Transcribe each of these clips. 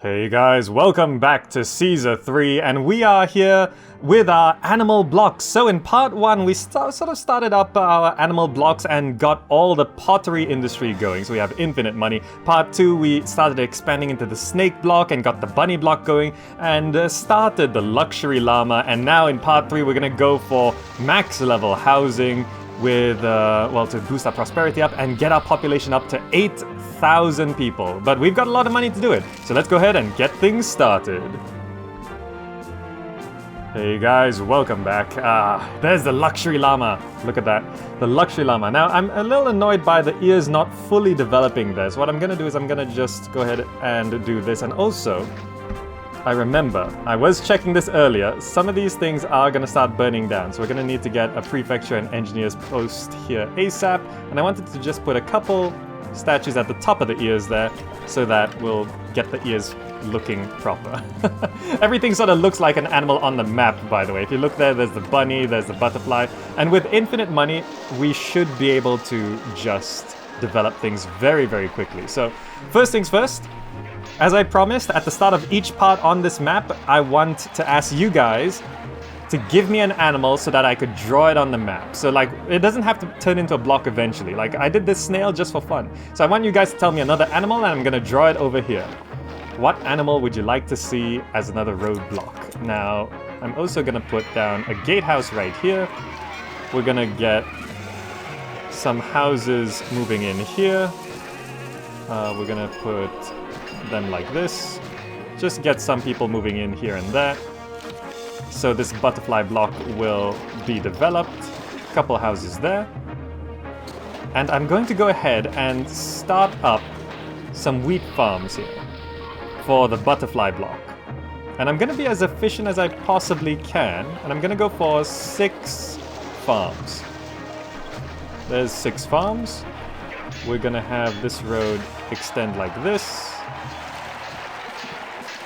Hey guys, welcome back to Season 3, and we are here with our animal blocks. So in part 1, we sort of started up our animal blocks and got all the pottery industry going, so we have infinite money. Part 2, we started expanding into the snake block and got the bunny block going, and started the luxury llama, and now in part 3, we're gonna go for max level housing with, to boost our prosperity up and get our population up to 8,000 people. But we've got a lot of money to do it, so let's go ahead and get things started. Hey guys, welcome back. There's the luxury llama. Look at that, the luxury llama. Now, I'm a little annoyed by the ears not fully developing there. So what I'm gonna do is I'm gonna just go ahead and do this. And also, I remember, I was checking this earlier, some of these things are going to start burning down, so we're going to need to get a prefecture and engineer's post here ASAP, and I wanted to just put a couple statues at the top of the ears there, so that we'll get the ears looking proper. Everything sort of looks like an animal on the map, by the way. If you look there, there's the bunny, there's the butterfly, and with infinite money, we should be able to just develop things very, very quickly. So, first things first, as I promised, at the start of each part on this map, I want to ask you guys to give me an animal so that I could draw it on the map. So like, it doesn't have to turn into a block eventually. Like, I did this snail just for fun. So I want you guys to tell me another animal and I'm gonna draw it over here. What animal would you like to see as another roadblock? Now, I'm also gonna put down a gatehouse right here. We're gonna get some houses moving in here. We're gonna put them like this. Just get some people moving in here and there. So this butterfly block will be developed. A couple houses there. And I'm going to go ahead and start up some wheat farms here for the butterfly block. And I'm going to be as efficient as I possibly can. And I'm going to go for 6 farms. There's 6 farms. We're going to have this road extend like this.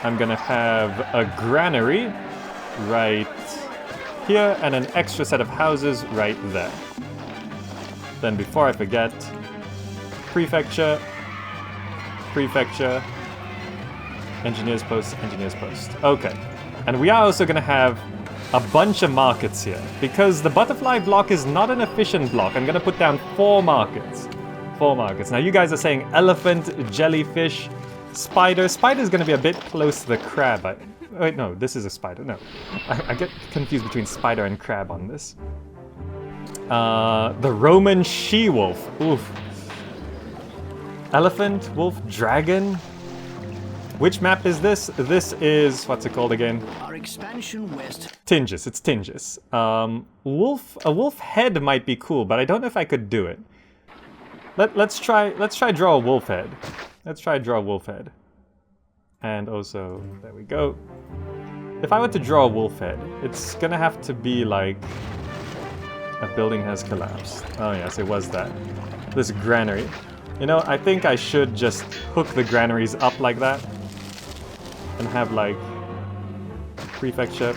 I'm gonna have a granary right here and an extra set of houses right there. Then before I forget, prefecture, engineer's post. Okay, and we are also gonna have a bunch of markets here because the butterfly block is not an efficient block. I'm gonna put down 4 markets. 4 markets. Now you guys are saying elephant, jellyfish, spider. Spider's going to be a bit close to the crab. Wait, no, this is a spider. No. I get confused between spider and crab on this. The Roman she-wolf. Oof. Elephant, wolf, dragon. Which map is this? This is, what's it called again? Our expansion west. Tingis. It's Tingis. A wolf head might be cool, but I don't know if I could do it. Let's try draw a wolf head. Let's try draw a wolf head. And also, there we go. If I were to draw a wolf head, it's gonna have to be like a building has collapsed. Oh yes, it was that. This granary. You know, I think I should just hook the granaries up like that. And have like prefecture.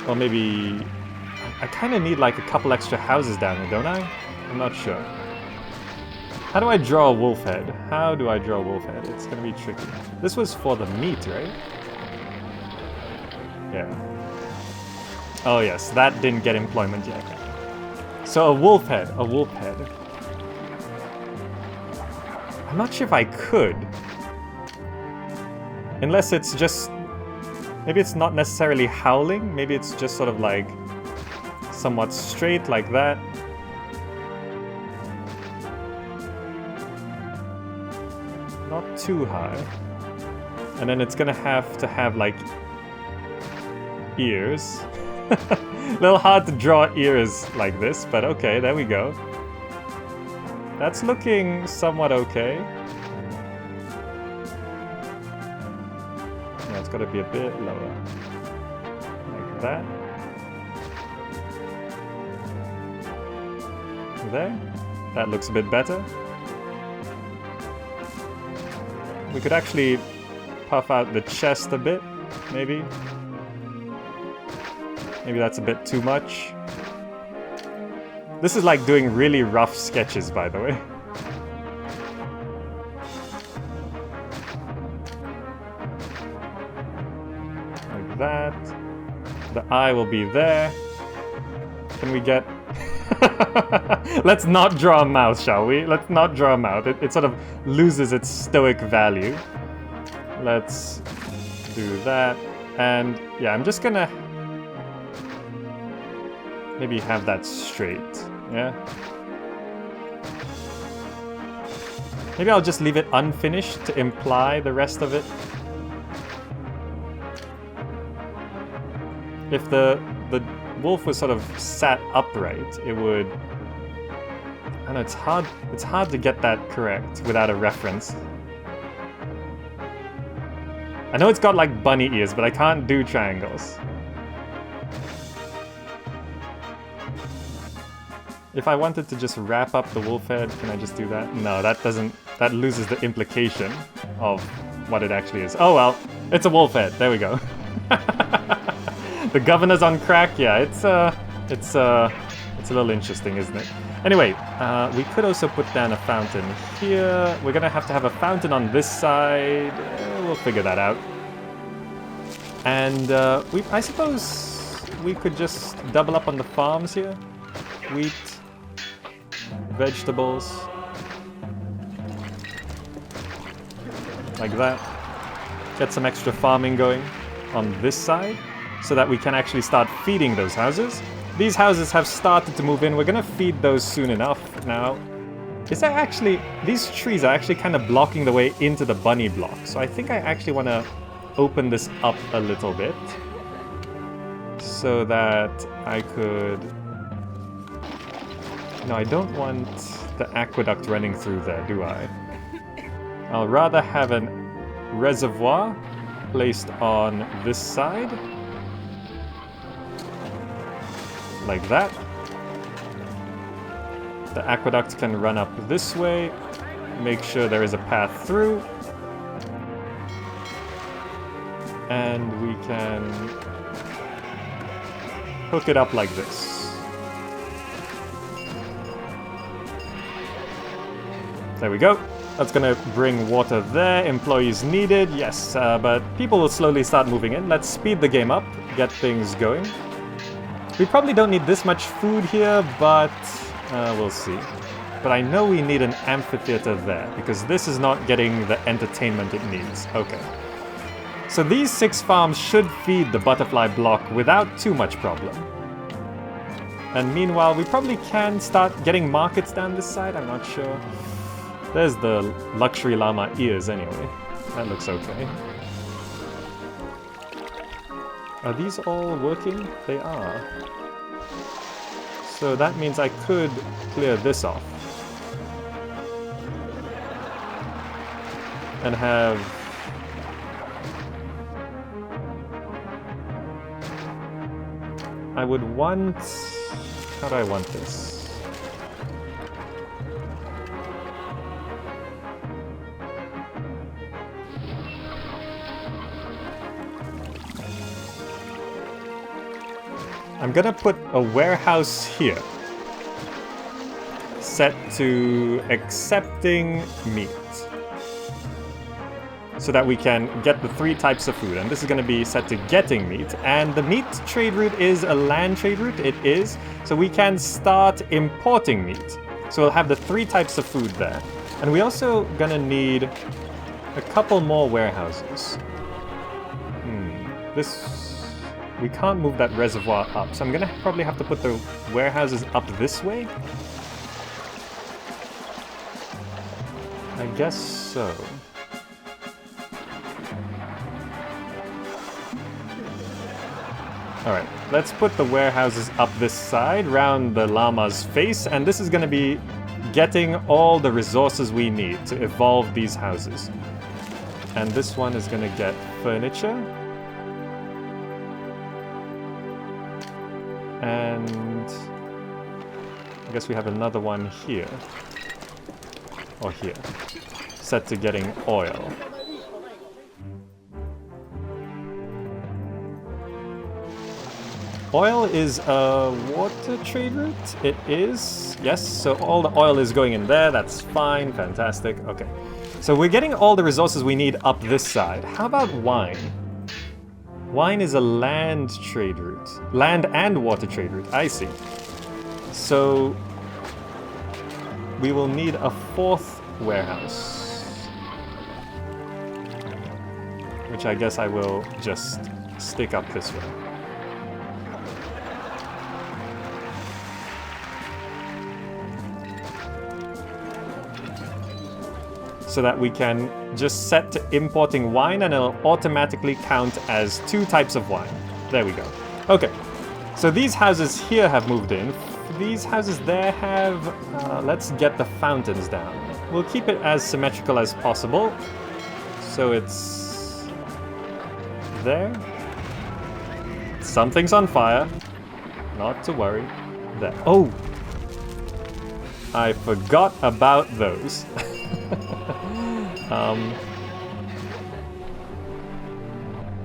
Or maybe I kind of need like a couple extra houses down here, don't I? I'm not sure. How do I draw a wolf head? How do I draw a wolf head? It's gonna be tricky. This was for the meat, right? Yeah. Oh yes, that didn't get employment yet. So a wolf head. I'm not sure if I could. Unless it's just... Maybe it's not necessarily howling. Maybe it's just sort of like somewhat straight like that. Not too high. And then it's gonna have to have like ears. A little hard to draw ears like this, but okay, there we go. That's looking somewhat okay. Yeah, it's gotta be a bit lower. Like that. There. That looks a bit better. We could actually puff out the chest a bit, maybe. Maybe that's a bit too much. This is like doing really rough sketches, by the way. that. The eye will be there. Can we get... Let's not draw a mouth, shall we? Let's not draw a mouth. It sort of loses its stoic value. Let's do that. And yeah, I'm just gonna maybe have that straight. Yeah. Maybe I'll just leave it unfinished to imply the rest of it. If the wolf was sort of sat upright, it would... I don't know, it's hard to get that correct without a reference. I know it's got like bunny ears, but I can't do triangles. If I wanted to just wrap up the wolf head, can I just do that? No, that doesn't... that loses the implication of what it actually is. Oh well, it's a wolf head, there we go. The governor's on crack, yeah, it's a little interesting, isn't it? Anyway, we could also put down a fountain here. We're gonna have to have a fountain on this side. We'll figure that out. And I suppose we could just double up on the farms here. Wheat, vegetables, like that. Get some extra farming going on this side, so that we can actually start feeding those houses. These houses have started to move in. We're gonna feed those soon enough. Now, is that actually... these trees are actually kind of blocking the way into the bunny block. So I think I actually want to open this up a little bit, so that I could... No, I don't want the aqueduct running through there, do I? I'll rather have a reservoir placed on this side. Like that. The aqueduct can run up this way. Make sure there is a path through. And we can hook it up like this. There we go. That's gonna bring water there. Employees needed, yes, but people will slowly start moving in. Let's speed the game up, get things going. We probably don't need this much food here, but we'll see. But I know we need an amphitheater there, because this is not getting the entertainment it needs. Okay. So these 6 farms should feed the butterfly block without too much problem. And meanwhile, we probably can start getting markets down this side, I'm not sure. There's the luxury llama ears anyway. That looks okay. Are these all working? They are. So that means I could clear this off. And have... I would want... how do I want this? I'm gonna put a warehouse here, set to accepting meat, so that we can get the 3 types of food. And this is gonna be set to getting meat, and the meat trade route is a land trade route, it is, so we can start importing meat. So we'll have the 3 types of food there. And we also gonna need a couple more warehouses. We can't move that reservoir up, so I'm gonna probably have to put the warehouses up this way? I guess so. Alright, let's put the warehouses up this side, round the llama's face, and this is gonna be getting all the resources we need to evolve these houses. And this one is gonna get furniture. And I guess we have another one here. Or here. Set to getting oil. Oil is a water trade route? It is. Yes, so all the oil is going in there. That's fine. Fantastic. Okay. So we're getting all the resources we need up this side. How about wine? Wine is a land trade route. Land and water trade route, I see. So we will need a 4th warehouse. Which I guess I will just stick up this way. So that we can just set to importing wine and it'll automatically count as 2 types of wine. There we go. Okay, so these houses here have moved in. These houses there have... let's get the fountains down. We'll keep it as symmetrical as possible. So it's... there. Something's on fire. Not to worry. There. Oh! I forgot about those.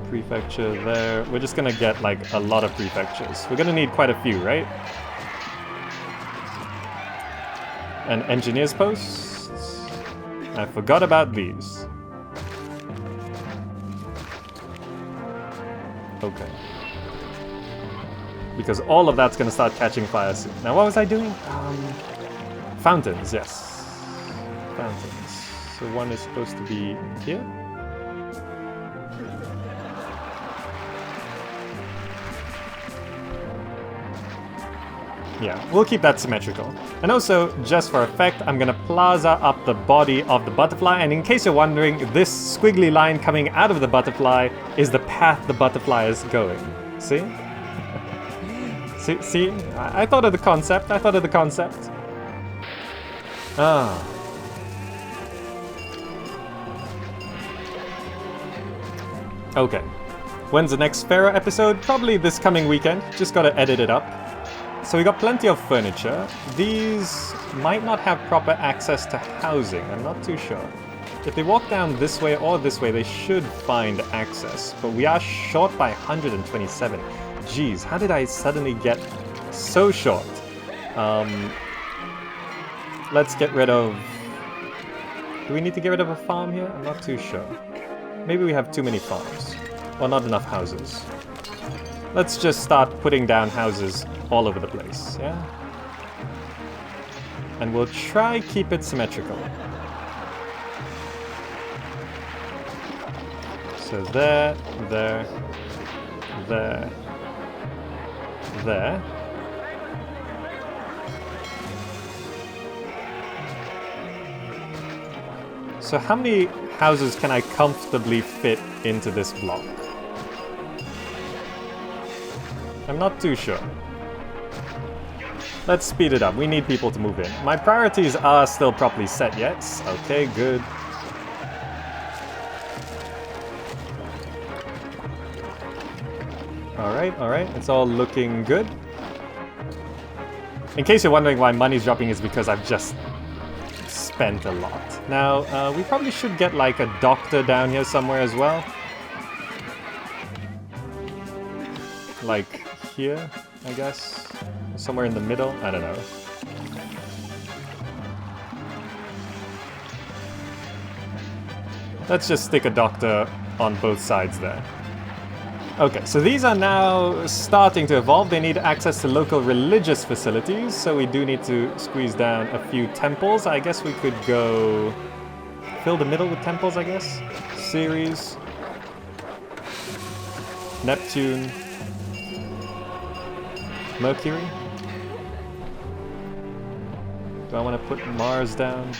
Prefecture there. We're just gonna get like a lot of prefectures. We're gonna need quite a few, right? And engineers posts. I forgot about these. Okay. Because all of that's gonna start catching fire soon. Now what was I doing? Fountains, yes. Fountains. So one is supposed to be here. Yeah, we'll keep that symmetrical. And also, just for effect, I'm gonna plaza up the body of the butterfly, and in case you're wondering, this squiggly line coming out of the butterfly is the path the butterfly is going. See? See? I thought of the concept, Ah. Okay. When's the next Pharaoh episode? Probably this coming weekend. Just gotta edit it up. So we got plenty of furniture. These might not have proper access to housing. I'm not too sure. If they walk down this way or this way, they should find access. But we are short by 127. Jeez, how did I suddenly get so short? Let's get rid of... Do we need to get rid of a farm here? I'm not too sure. Maybe we have too many farms. Or not enough houses. Let's just start putting down houses all over the place, yeah? And we'll try keep it symmetrical. So there, there, there, there. So how many houses can I comfortably fit into this block? I'm not too sure. Let's speed it up. We need people to move in. My priorities are still properly set yet. Okay, good. Alright. It's all looking good. In case you're wondering why money's dropping, is because I've just spent a lot. Now, we probably should get like a doctor down here somewhere as well. Like here, I guess. Somewhere in the middle, I don't know. Let's just stick a doctor on both sides there. Okay, so these are now starting to evolve. They need access to local religious facilities, so we do need to squeeze down a few temples. I guess we could go... fill the middle with temples, I guess? Ceres. Neptune. Mercury? Do I want to put Mars down?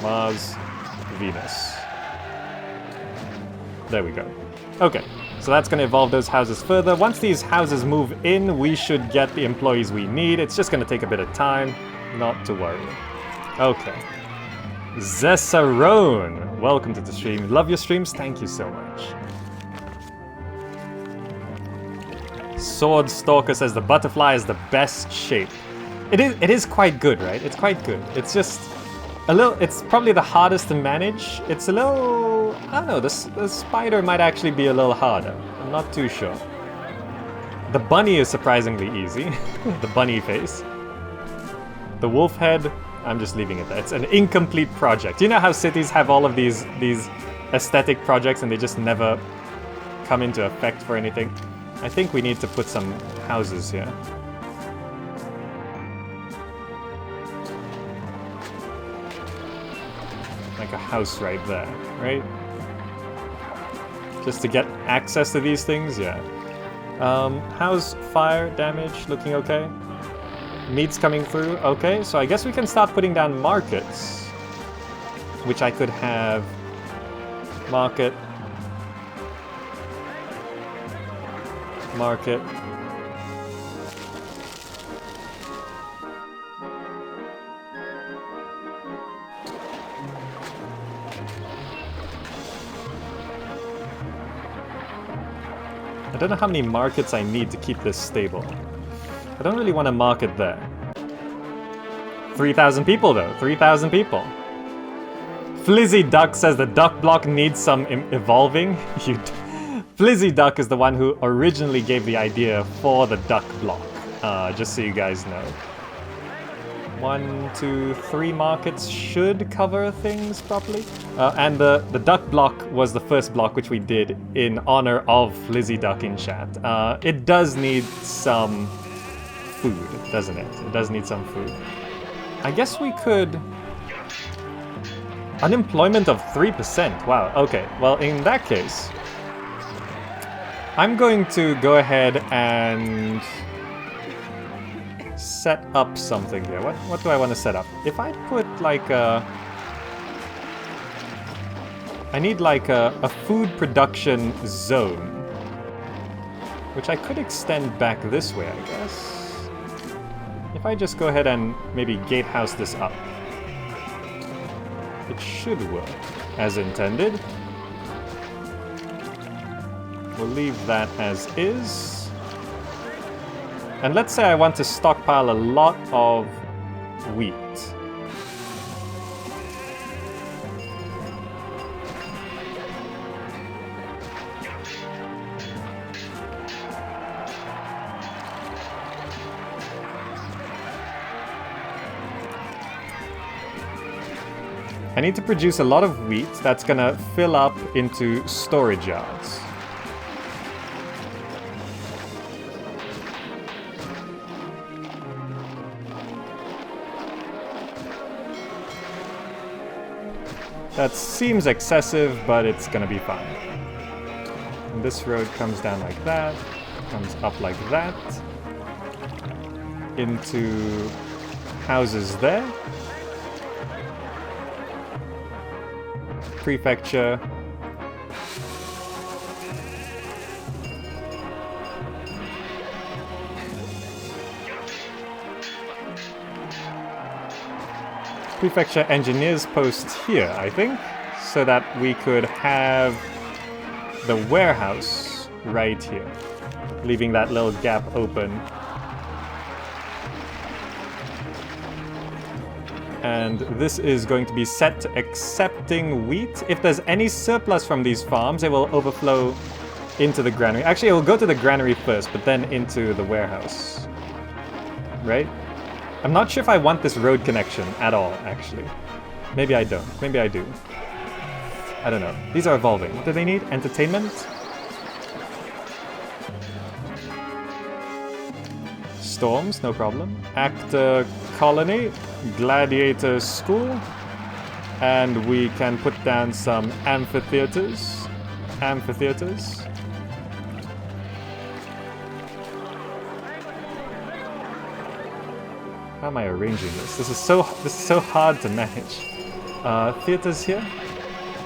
Mars, Venus. There we go. Okay, so that's going to evolve those houses further. Once these houses move in, we should get the employees we need. It's just going to take a bit of time. Not to worry. Okay. Zessarone, welcome to the stream. Love your streams. Thank you so much. Sword Stalker says the butterfly is the best shape. It is quite good, right? It's quite good. It's just a little... It's probably the hardest to manage. It's a little... I don't know, the spider might actually be a little harder. I'm not too sure. The bunny is surprisingly easy. The bunny face. The wolf head, I'm just leaving it there. It's an incomplete project. You know how cities have all of these aesthetic projects and they just never come into effect for anything. I think we need to put some houses here. Like a house right there, right? Just to get access to these things, yeah. How's fire damage looking okay? Meat's coming through, okay. So I guess we can start putting down markets. Which I could have market. Market. I don't know how many markets I need to keep this stable. I don't really want to market there. 3,000 people though, 3,000 people. Flizzy Duck says the duck block needs some evolving. Flizzy Duck is the one who originally gave the idea for the duck block, just so you guys know. 1, 2, 3 markets should cover things properly. And the duck block was the first block which we did in honor of Flizzy Duck in chat. It does need some food, doesn't it? It does need some food. I guess we could... Unemployment of 3%. Wow, okay. Well, in that case, I'm going to go ahead and set up something here. What do I want to set up? If I put like a... I need like a food production zone, which I could extend back this way, I guess. If I just go ahead and maybe gatehouse this up. It should work as intended. We'll leave that as is. And let's say I want to stockpile a lot of wheat. I need to produce a lot of wheat that's gonna fill up into storage yards. That seems excessive, but it's gonna be fine. And this road comes down like that, comes up like that, into houses there. Prefecture. Prefecture engineers post here, I think, so that we could have the warehouse right here, leaving that little gap open. And this is going to be set to accepting wheat. If there's any surplus from these farms, it will overflow into the granary. Actually, it will go to the granary first, but then into the warehouse. Right? I'm not sure if I want this road connection at all, actually. Maybe I don't. Maybe I do. I don't know. These are evolving. What do they need? Entertainment? Storms, no problem. Actor colony, gladiator school, and we can put down some amphitheaters. Amphitheaters. How am I arranging this? This is so hard to manage. Theaters here.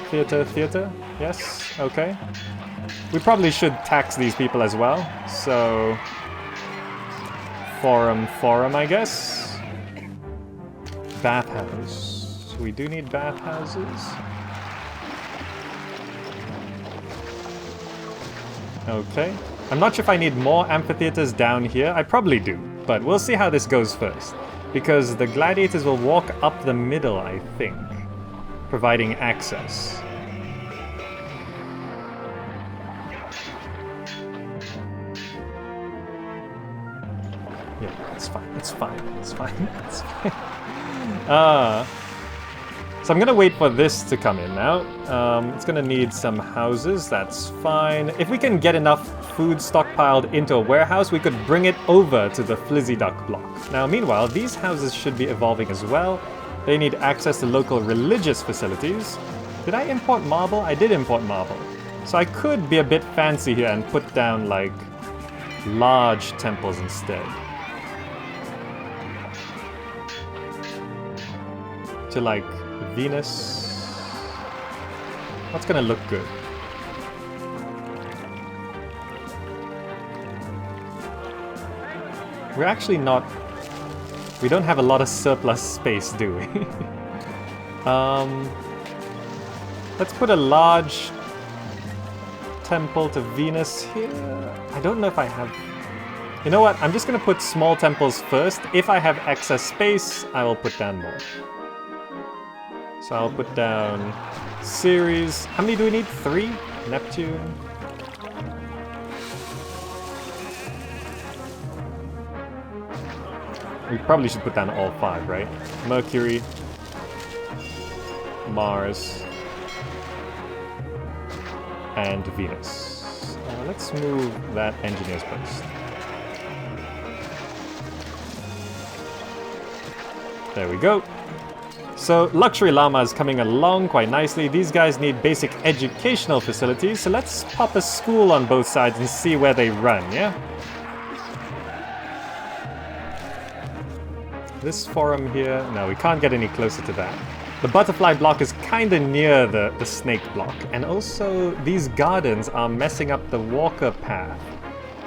Theater. Yes. Okay. We probably should tax these people as well. So. Forum, I guess. Bathhouse. We do need bathhouses. Okay. I'm not sure if I need more amphitheaters down here. I probably do, but we'll see how this goes first. Because the gladiators will walk up the middle, I think, providing access. Yeah, it's fine. So I'm gonna wait for this to come in now. It's gonna need some houses, that's fine. If we can get enough food stockpiled into a warehouse, we could bring it over to the Flizzy Duck block. Now, meanwhile, these houses should be evolving as well. They need access to local religious facilities. Did I import marble? I did import marble. So I could be a bit fancy here and put down, like, large temples instead. To, like, Venus. What's gonna look good? We're actually not... We don't have a lot of surplus space, do we? Let's put a large temple to Venus here. I don't know if I have... You know what? I'm just gonna put small temples first. If I have excess space, I will put down more. So I'll put down Ceres. How many do we need? 3? Neptune. We probably should put down all 5, right? Mercury, Mars, and Venus. Let's move that engineer's post. There we go. So Luxury Llama is coming along quite nicely. These guys need basic educational facilities, so let's pop a school on both sides and see where they run, yeah? This forum here, no, we can't get any closer to that. The butterfly block is kinda near the snake block, and also these gardens are messing up the walker path.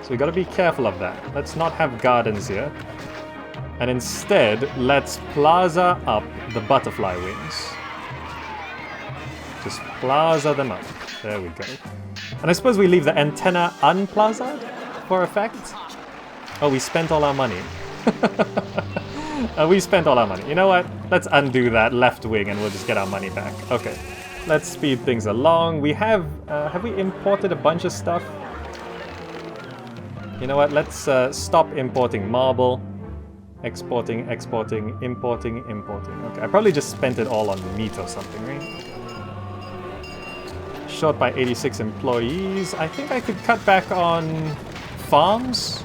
So we gotta be careful of that. Let's not have gardens here. And instead, let's plaza up the butterfly wings. Just plaza them up. There we go. And I suppose we leave the antenna unplazaed for effect? Oh, we spent all our money. We spent all our money. You know what? Let's undo that left wing and we'll just get our money back. Okay. Let's speed things along. We have we imported a bunch of stuff? You know what? Let's stop importing marble. Exporting, exporting, importing, importing. Okay, I probably just spent it all on meat or something, right? Short by 86 employees. I think I could cut back on farms.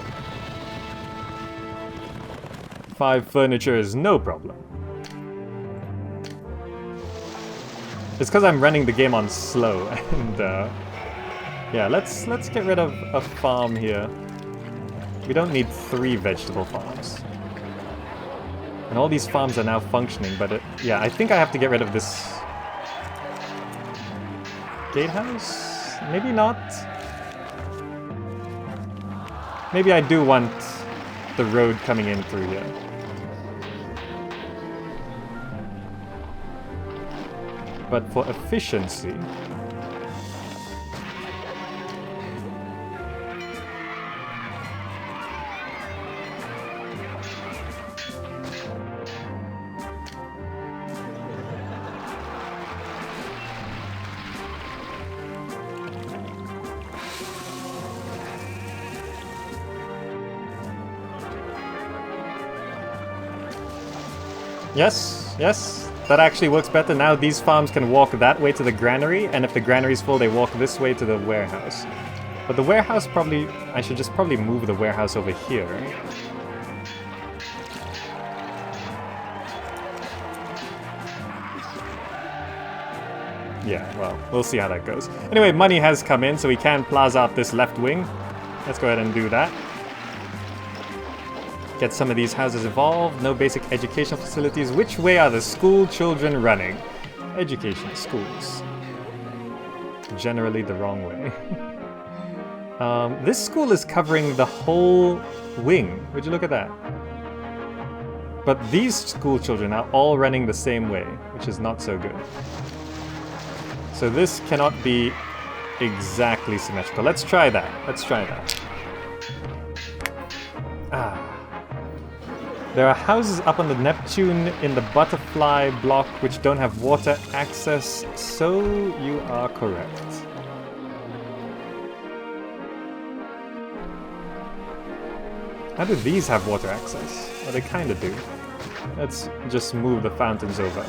5 furniture is no problem. It's because I'm running the game on slow, and yeah, let's get rid of a farm here. We don't need 3 vegetable farms. And all these farms are now functioning, but yeah, I think I have to get rid of this gatehouse? Maybe not. Maybe I do want the road coming in through here. But for efficiency... Yes, yes, that actually works better. Now these farms can walk that way to the granary, and if the granary's full, they walk this way to the warehouse. But the warehouse probably... I should just probably move the warehouse over here, right? Yeah, well, we'll see how that goes. Anyway, money has come in, so we can plaza up this left wing. Let's go ahead and do that. Get some of these houses evolved. No basic educational facilities. Which way are the school children running? Education, schools. Generally the wrong way. This school is covering the whole wing. Would you look at that? But these school children are all running the same way, which is not so good. So this cannot be exactly symmetrical. Let's try that. Let's try that. Ah. There are houses up on the Neptune in the butterfly block which don't have water access, so you are correct. How do these have water access? Well, they kinda do. Let's just move the fountains over.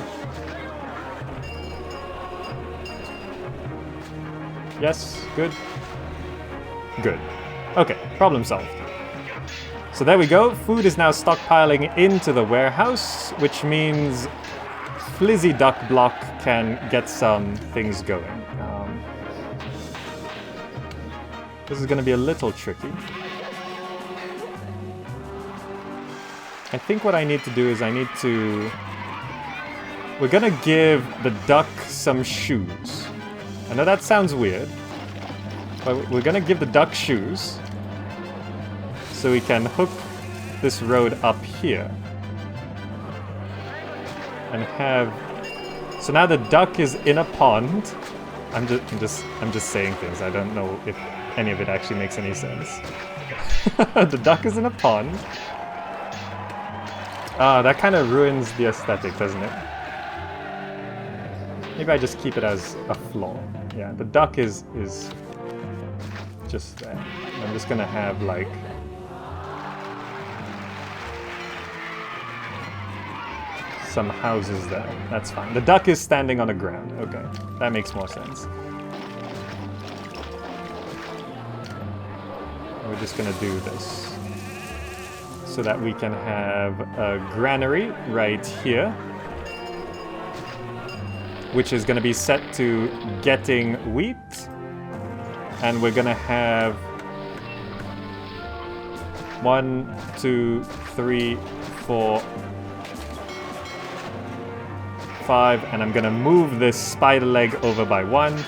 Yes, good. Good. Okay, problem solved. So there we go. Food is now stockpiling into the warehouse, which means Flizzy Duck Block can get some things going. This is going to be a little tricky. I think what I need to do is we're going to give the duck some shoes. I know that sounds weird, but we're going to give the duck shoes so we can hook this road up here. And have... So now the duck is in a pond. I'm just saying things. I don't know if any of it actually makes any sense. The duck is in a pond. Ah, that kind of ruins the aesthetic, doesn't it? Maybe I just keep it as a flaw. Yeah, the duck is just there. I'm just gonna have like some houses there. That's fine. The duck is standing on the ground. Okay, that makes more sense. We're just gonna do this so that we can have a granary right here, which is gonna be set to getting wheat, and we're gonna have 1, 2, 3, 4, 5, and I'm gonna move this spider leg over by 1.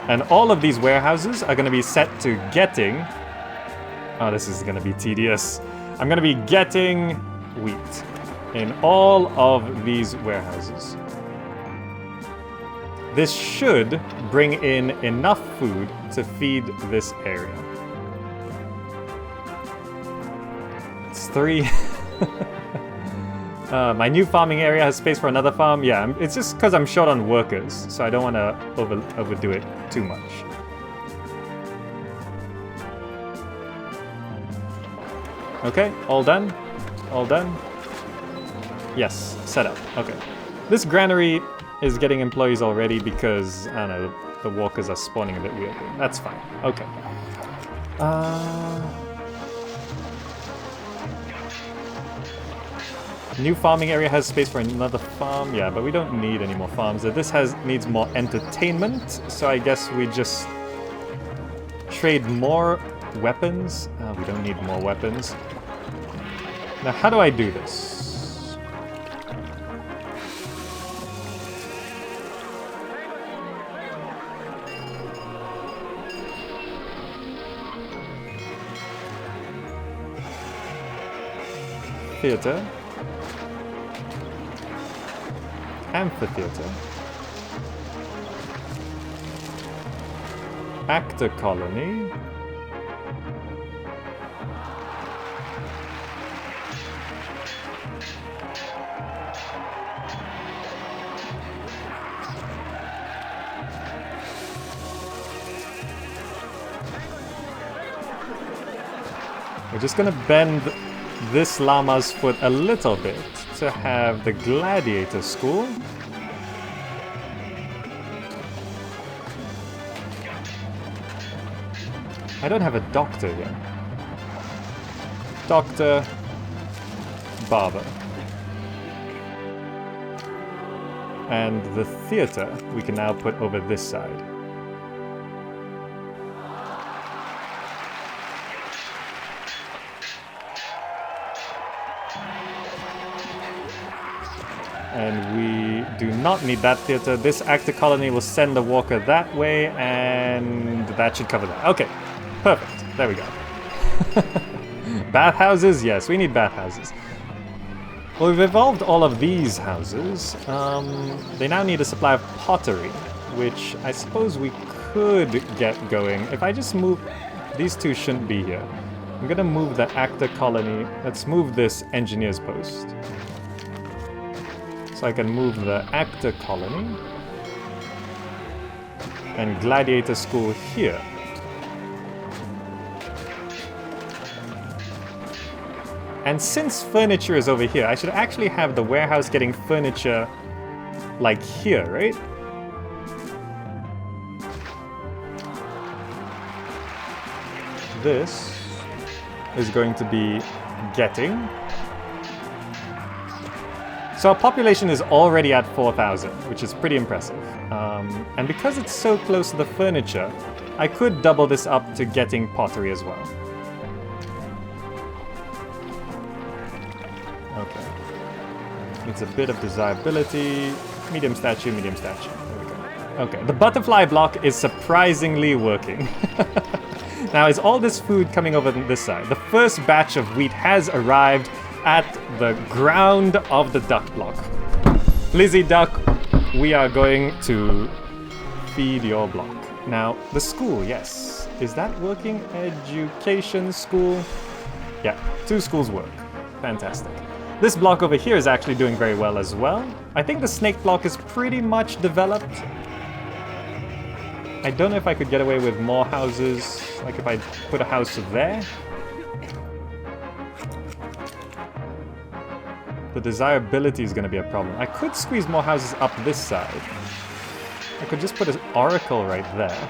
And all of these warehouses are gonna be set to getting... Oh, this is gonna be tedious. I'm gonna be getting wheat in all of these warehouses. This should bring in enough food to feed this area. It's 3. My new farming area has space for another farm. Yeah, it's just because I'm short on workers, so I don't want to overdo it too much. Okay, all done? All done? Yes, set up. Okay. This granary is getting employees already because, I don't know, the walkers are spawning a bit weirdly. That's fine. Okay. New farming area has space for another farm. Yeah, but we don't need any more farms. This needs more entertainment, so I guess we just trade more weapons. We don't need more weapons. Now, how do I do this? Theater. Amphitheater. Actor colony. We're just gonna bend this llama's foot a little bit to have the gladiator school. I don't have a doctor yet. Doctor, barber. And the theater we can now put over this side. And we do not need that theater. This actor colony will send the walker that way, and that should cover that. Okay, perfect. There we go. Bathhouses? Yes, we need bathhouses. Well, we've evolved all of these houses. They now need a supply of pottery, which I suppose we could get going. If I just move... These two shouldn't be here. I'm gonna move the actor colony. Let's move this engineer's post. So I can move the actor colony and gladiator school here. And since furniture is over here, I should actually have the warehouse getting furniture like here, right? this is going to be getting. So our population is already at 4,000, which is pretty impressive. And because it's so close to the furniture, I could double this up to getting pottery as well. Okay. Needs a bit of desirability. Medium statue, medium statue. There we go. Okay, the butterfly block is surprisingly working. Now, is all this food coming over this side? The first batch of wheat has arrived at the ground of the duck block. Lizzie Duck, we are going to feed your block. Now, the school, yes. Is that working? Education, school? Yeah, 2 schools work. Fantastic. This block over here is actually doing very well as well. I think the snake block is pretty much developed. I don't know if I could get away with more houses, like if I put a house there. The desirability is going to be a problem. I could squeeze more houses up this side. I could just put an oracle right there.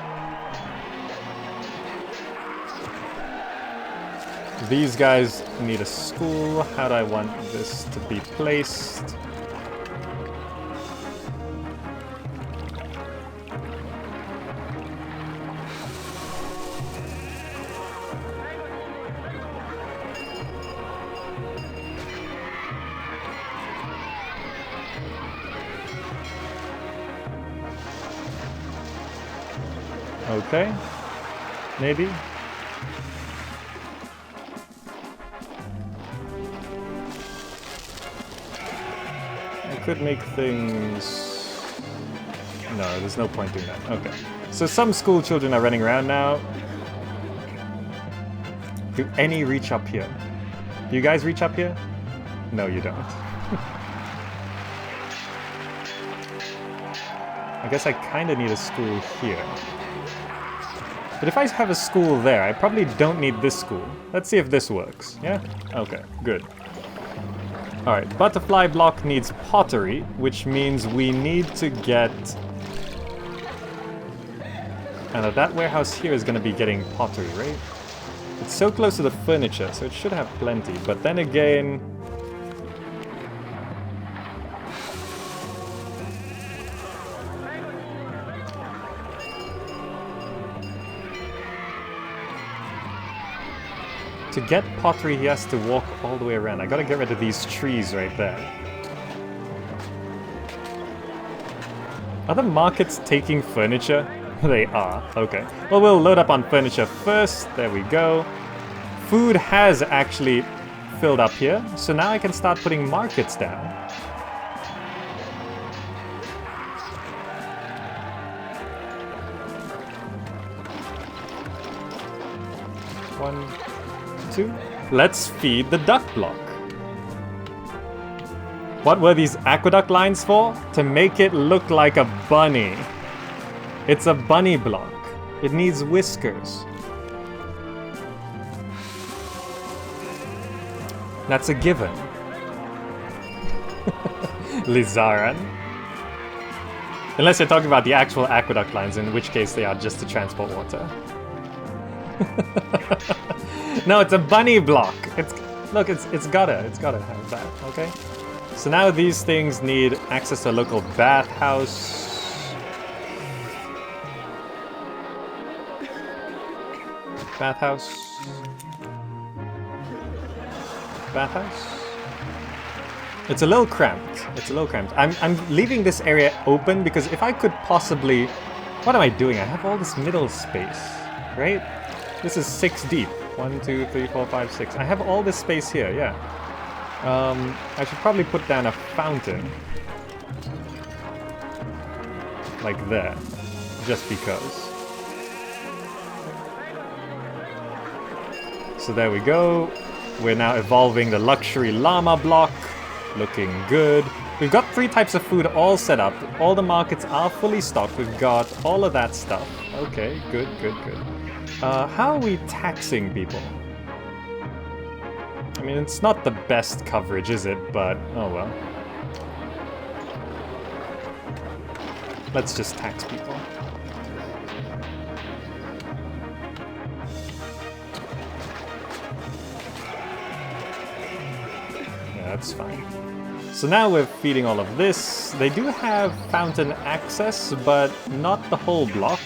These guys need a school. How do I want this to be placed? Okay, maybe. I could make things... No, there's no point doing that. Okay. So some school children are running around now. Do any reach up here? Do you guys reach up here? No, you don't. I guess I kind of need a school here. But if I have a school there, I probably don't need this school. Let's see if this works. Yeah? Okay, good. Alright, butterfly block needs pottery, which means we need to get... And that warehouse here is going to be getting pottery, right? It's so close to the furniture, so it should have plenty. But then again... To get pottery, he has to walk all the way around. I gotta get rid of these trees right there. Are the markets taking furniture? They are. Okay. Well, we'll load up on furniture first. There we go. Food has actually filled up here, so now I can start putting markets down. One... Let's feed the duck block. What were these aqueduct lines for? To make it look like a bunny. It's a bunny block. It needs whiskers. That's a given. Lizaran. Unless you're talking about the actual aqueduct lines, in which case they are just to transport water. No, it's a bunny block. Look, it's gotta have that, okay? So now these things need access to a local bathhouse. Bathhouse. Bathhouse. It's a little cramped. It's a little cramped. I'm leaving this area open because if I could possibly... What am I doing? I have all this middle space, right? This is 6 deep. 1, 2, 3, 4, 5, 6. I have all this space here, yeah. I should probably put down a fountain. Like there. Just because. So there we go. We're now evolving the luxury llama block. Looking good. We've got 3 types of food all set up. All the markets are fully stocked. We've got all of that stuff. Okay, good, good, good. How are we taxing people? I mean, it's not the best coverage, is it? But, oh well. Let's just tax people. that's fine. So now we're feeding all of this. They do have fountain access, but not the whole block.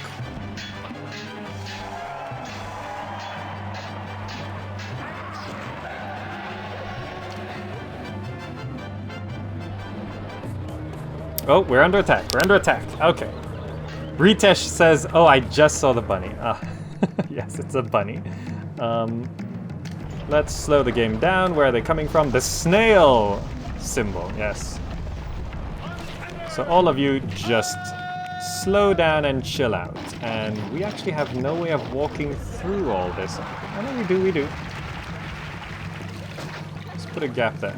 Oh, we're under attack. We're under attack. Okay. Ritesh says, oh, I just saw the bunny. Ah, yes, it's a bunny. Let's slow the game down. Where are they coming from? The snail symbol, yes. So all of you just slow down and chill out. And we actually have no way of walking through all this. I know we do. Let's put a gap there.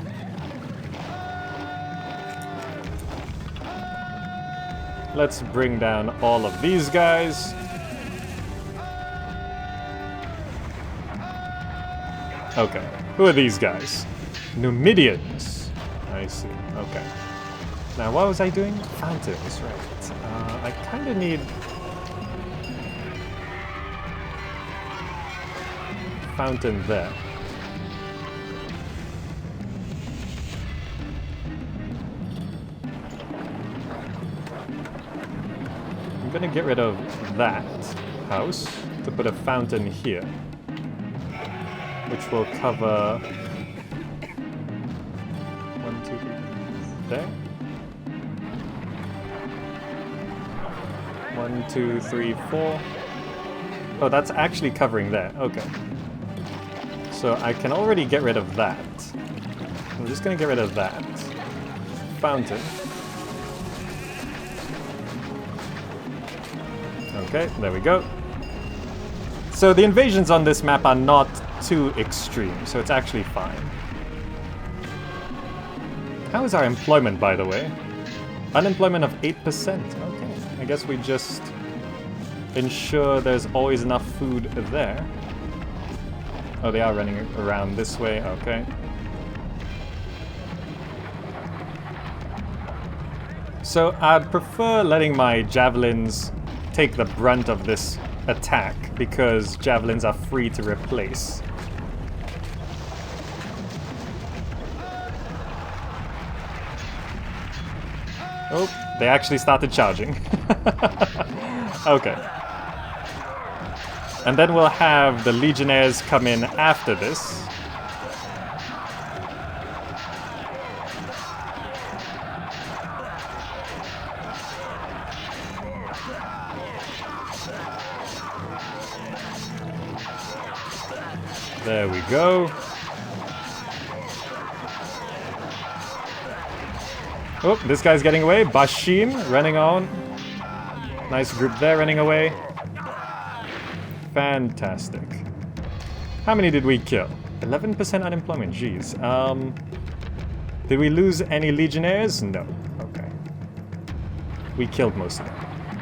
Let's bring down all of these guys. Okay, who are these guys? Numidians. I see, okay. Now what was I doing? Fountains, right. I kind of need... fountain there. I'm gonna get rid of that house to put a fountain here, which will cover 1, 2, 3 there. 1, 2, 3, 4. Oh, that's actually covering there. Okay. So I can already get rid of that. I'm just gonna get rid of that fountain. Okay, there we go. So the invasions on this map are not too extreme, so it's actually fine. How is our employment, by the way? Unemployment of 8%. Okay, I guess we just ensure there's always enough food there. Oh, they are running around this way. Okay. So I'd prefer letting my javelins take the brunt of this attack, because javelins are free to replace. Oh, they actually started charging. Okay. And then we'll have the legionnaires come in after this. There we go. Oh, this guy's getting away. Bashim running on. Nice group there running away. Fantastic. How many did we kill? 11% unemployment, jeez. Did we lose any legionnaires? No. Okay. We killed most of them.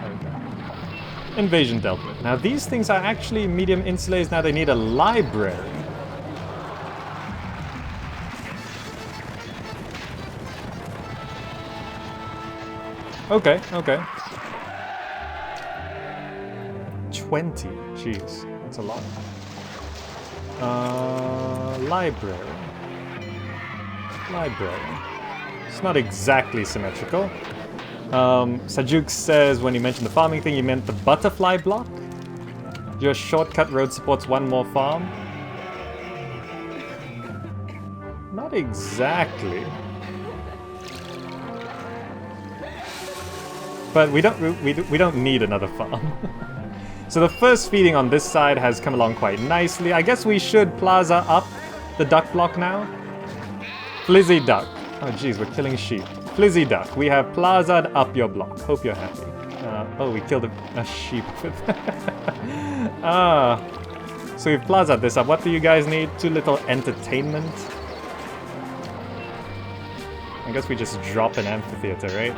Okay. Invasion dealt with. Now these things are actually medium insulators. Now they need a library. Okay, okay. 20. Jeez, that's a lot. Library. Library. It's not exactly symmetrical. Sajuk says when you mentioned the farming thing, you meant the butterfly block? Your shortcut road supports one more farm? Not exactly. But we don't need another farm. So the first feeding on this side has come along quite nicely. I guess we should plaza up the duck block now. Flizzy duck. Oh geez, we're killing sheep. Flizzy duck, we have plazaed up your block. Hope you're happy. Oh, we killed a sheep with so we've plazaed this up. What do you guys need? Too little entertainment? I guess we just drop an amphitheater, right?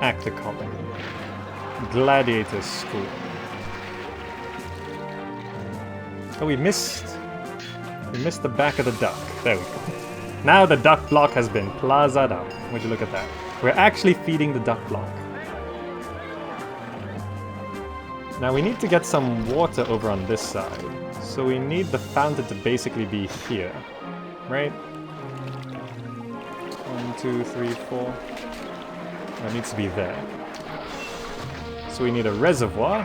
Actor colony. Gladiator school. Oh, we missed the back of the duck. There we go. Now the duck block has been plazaed up. Would you look at that? We're actually feeding the duck block. Now we need to get some water over on this side. So we need the fountain to basically be here. Right? 1, 2, 3, 4. That needs to be there. So we need a reservoir.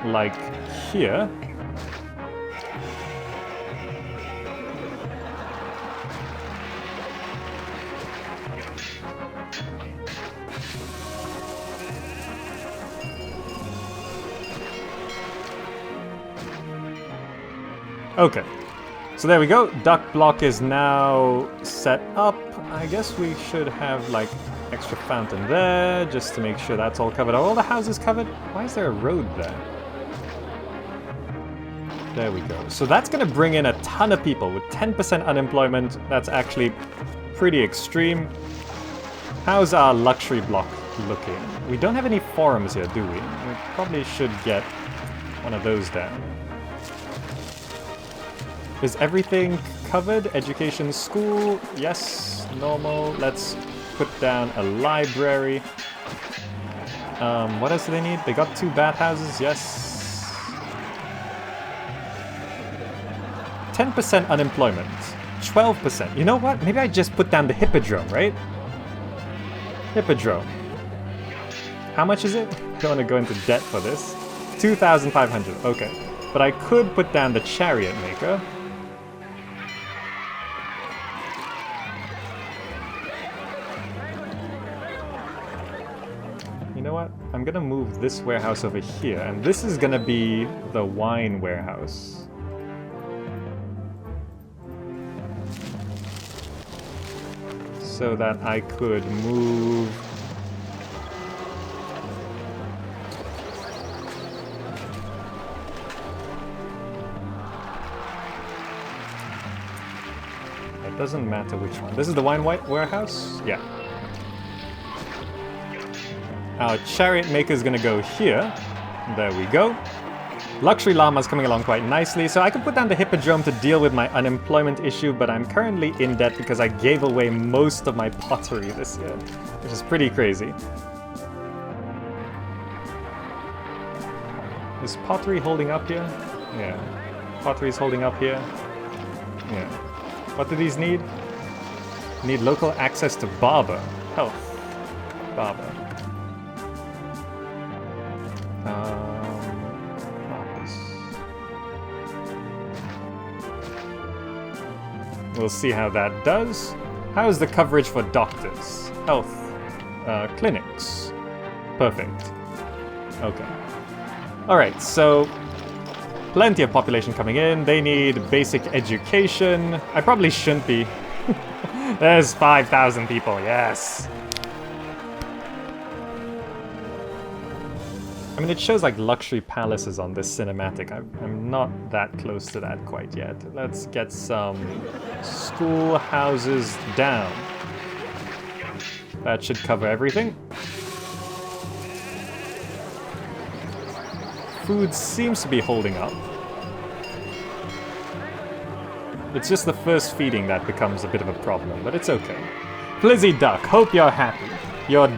Like here. Okay, so there we go. Duck block is now set up. I guess we should have like extra fountain there just to make sure that's all covered. Are all the houses covered? Why is there a road there? There we go. So that's going to bring in a ton of people with 10% unemployment. That's actually pretty extreme. How's our luxury block looking? We don't have any forums here, do we? We probably should get one of those down. Is everything covered? Education, school, yes, normal. Let's put down a library. What else do they need? They got 2 bathhouses, yes. 10% unemployment, 12%. You know what? Maybe I just put down the hippodrome, right? Hippodrome. How much is it? Don't want to go into debt for this. 2,500, okay. But I could put down the chariot maker. You know what? I'm gonna move this warehouse over here, and this is gonna be the wine warehouse. So that I could move... It doesn't matter which one. This is the wine warehouse? Yeah. Our chariot maker is going to go here. There we go. Luxury llama is coming along quite nicely, so I can put down the hippodrome to deal with my unemployment issue, but I'm currently in debt because I gave away most of my pottery this year, which is pretty crazy. Is pottery holding up here? Yeah. Pottery's holding up here. Yeah. What do these need? Need local access to barber. Health. Barber. We'll see how that does. How's the coverage for doctors? Health. Clinics. Perfect. Okay. Alright, so plenty of population coming in. They need basic education. I probably shouldn't be. There's 5,000 people, yes. I mean, it shows like luxury palaces on this cinematic. I'm not that close to that quite yet. Let's get some schoolhouses down. That should cover everything. Food seems to be holding up. It's just the first feeding that becomes a bit of a problem, but it's okay. Flizzy Duck, hope you're happy. Your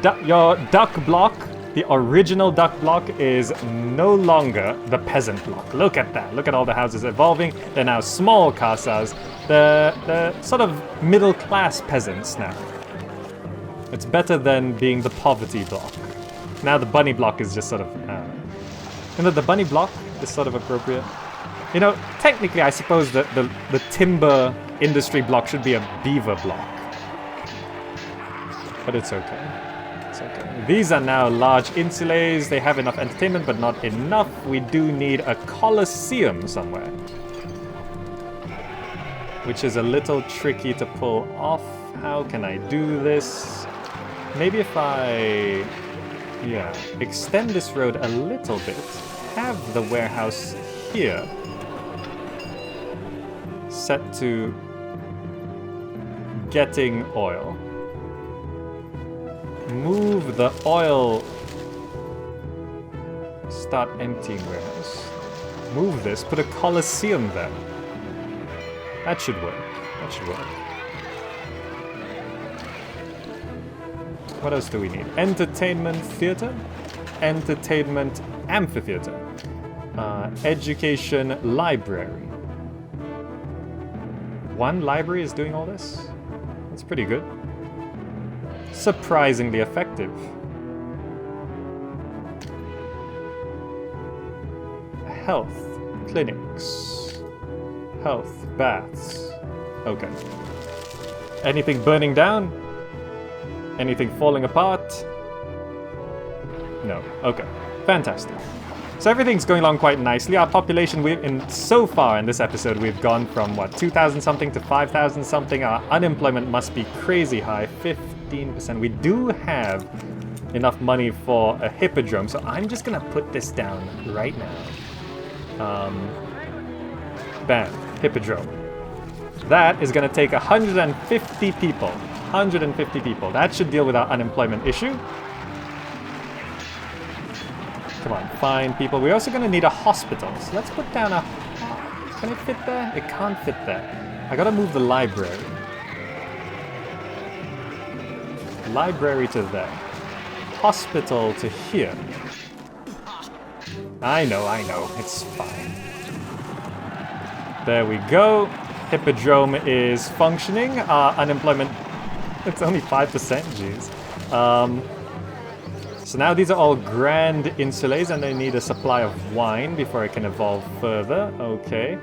duck block, the original duck block, is no longer the peasant block. Look at that. Look at all the houses evolving. They're now small casas. They're sort of middle-class peasants now. It's better than being the poverty block. Now the bunny block is just sort of... you know, the bunny block is sort of appropriate. You know, technically I suppose that the timber industry block should be a beaver block. But it's okay. It's okay. These are now large insulays. They have enough entertainment, but not enough. We do need a coliseum somewhere. Which is a little tricky to pull off. How can I do this? Maybe if I... yeah, extend this road a little bit. Have the warehouse here. Set to getting oil. Move the oil. Start emptying warehouse. Move this. Put a coliseum there. That should work. That should work. What else do we need? Entertainment theater? Entertainment amphitheater. Education library. One library is doing all this? That's pretty good. Surprisingly effective. Health clinics. Health baths. Okay. Anything burning down? Anything falling apart? No. Okay. Fantastic. So everything's going along quite nicely. Our population, so far in this episode, we've gone from, what, 2,000 something to 5,000 something. Our unemployment must be crazy high, 15%. We do have enough money for a hippodrome, so I'm just gonna put this down right now. Bam. Hippodrome. That is gonna take 150 people. 150 people. That should deal with our unemployment issue. Come on, find people. We're also going to need a hospital. So let's put down a... Can it fit there? It can't fit there. I got to move the library. Library to there. Hospital to here. I know. It's fine. There we go. Hippodrome is functioning. Unemployment... It's only 5%, jeez. So now these are all grand insulates and they need a supply of wine before it can evolve further. Okay.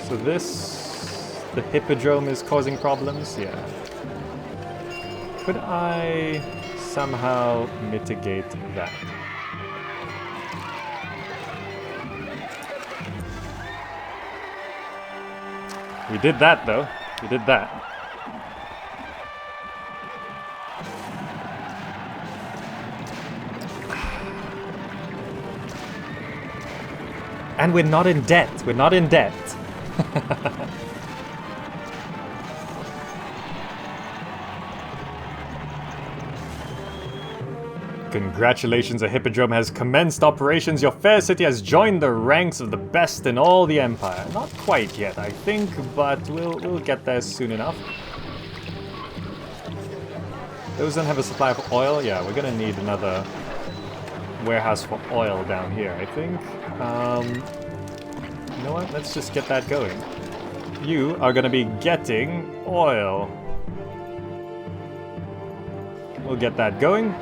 So this... The hippodrome is causing problems? Yeah. Could I somehow mitigate that? We did that though. We did that. And we're not in debt. We're not in debt. Congratulations, a hippodrome has commenced operations. Your fair city has joined the ranks of the best in all the empire. Not quite yet, I think, but we'll get there soon enough. Those don't have a supply of oil? Yeah, we're gonna need another warehouse for oil down here, I think. You know what? Let's just get that going. You are gonna be getting oil. We'll get that going.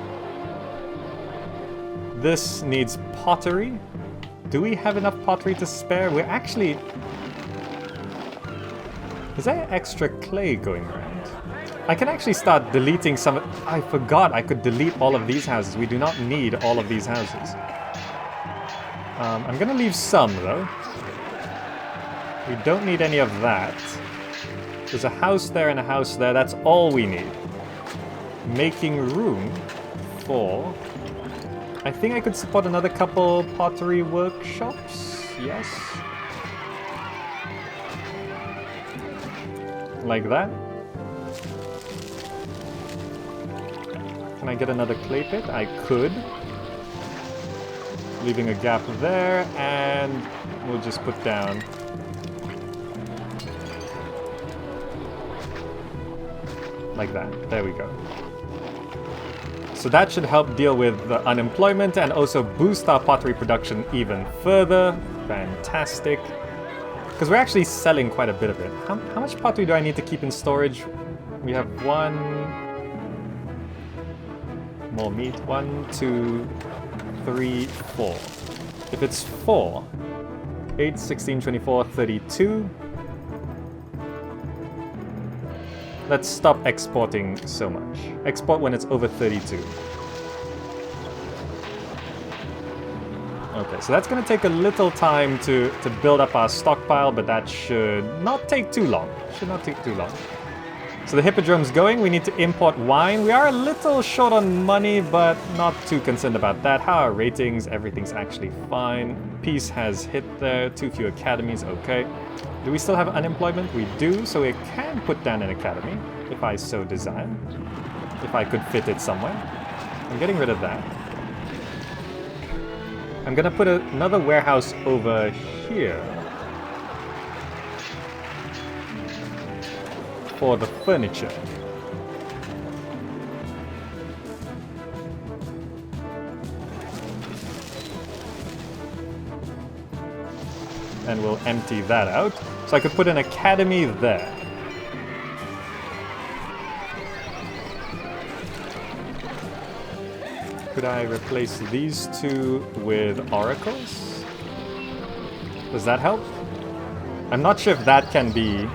This needs pottery. Do we have enough pottery to spare? We're actually... Is there extra clay going around? I can actually start deleting some... I forgot I could delete all of these houses. We do not need all of these houses. I'm gonna leave some, though. We don't need any of that. There's a house there and a house there. That's all we need. Making room for... I think I could support another couple pottery workshops. Yes. Like that. Can I get another clay pit? I could. Leaving a gap there, and we'll just put down... like that. There we go. So that should help deal with the unemployment and also boost our pottery production even further. Fantastic. Because we're actually selling quite a bit of it. How much pottery do I need to keep in storage? We have 1... more meat. 1, 2, 3, 4. If it's 4, 8, 16, 24, 32. Let's stop exporting so much. Export when it's over 32. Okay, so that's going to take a little time to build up our stockpile, but that should not take too long. Should not take too long. So the hippodrome's going. We need to import wine. We are a little short on money, but not too concerned about that. How are our ratings? Everything's actually fine. Peace has hit there. Too few academies. Okay. Do we still have unemployment? We do, so we can put down an academy, if I so desire. If I could fit it somewhere. I'm getting rid of that. I'm gonna put another warehouse over here for the furniture. And we'll empty that out. So I could put an academy there. Could I replace these two with oracles? Does that help? I'm not sure if that can be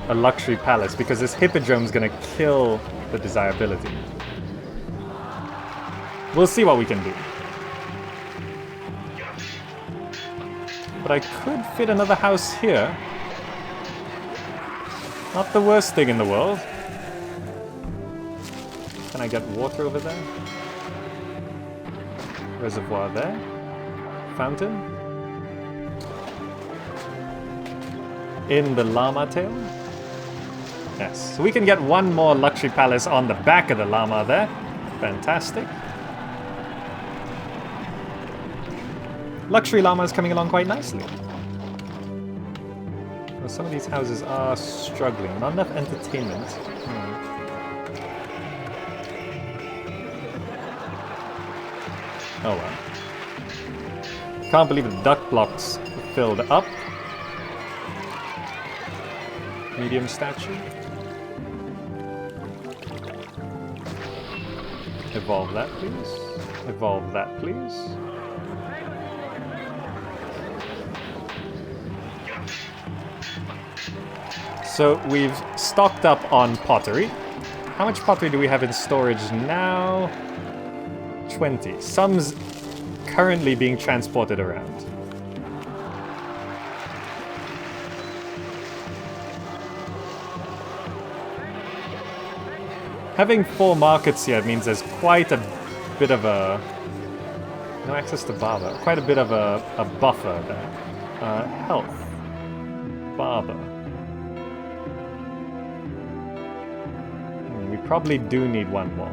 a luxury palace because this hippodrome's gonna kill the desirability. We'll see what we can do. But I could fit another house here. Not the worst thing in the world. Can I get water over there? Reservoir there. Fountain. In the llama tail. Yes, so we can get one more luxury palace on the back of the llama there. Fantastic. Luxury llama is coming along quite nicely. Well, some of these houses are struggling. Not enough entertainment. Oh well. Can't believe the duck blocks filled up. Medium statue. Evolve that, please. Evolve that, please. So we've stocked up on pottery. How much pottery do we have in storage now? 20. Some's currently being transported around. Having 4 markets here means there's quite a bit of a... No access to barber. Quite a bit of a buffer there. Health. Barber. We probably do need one more.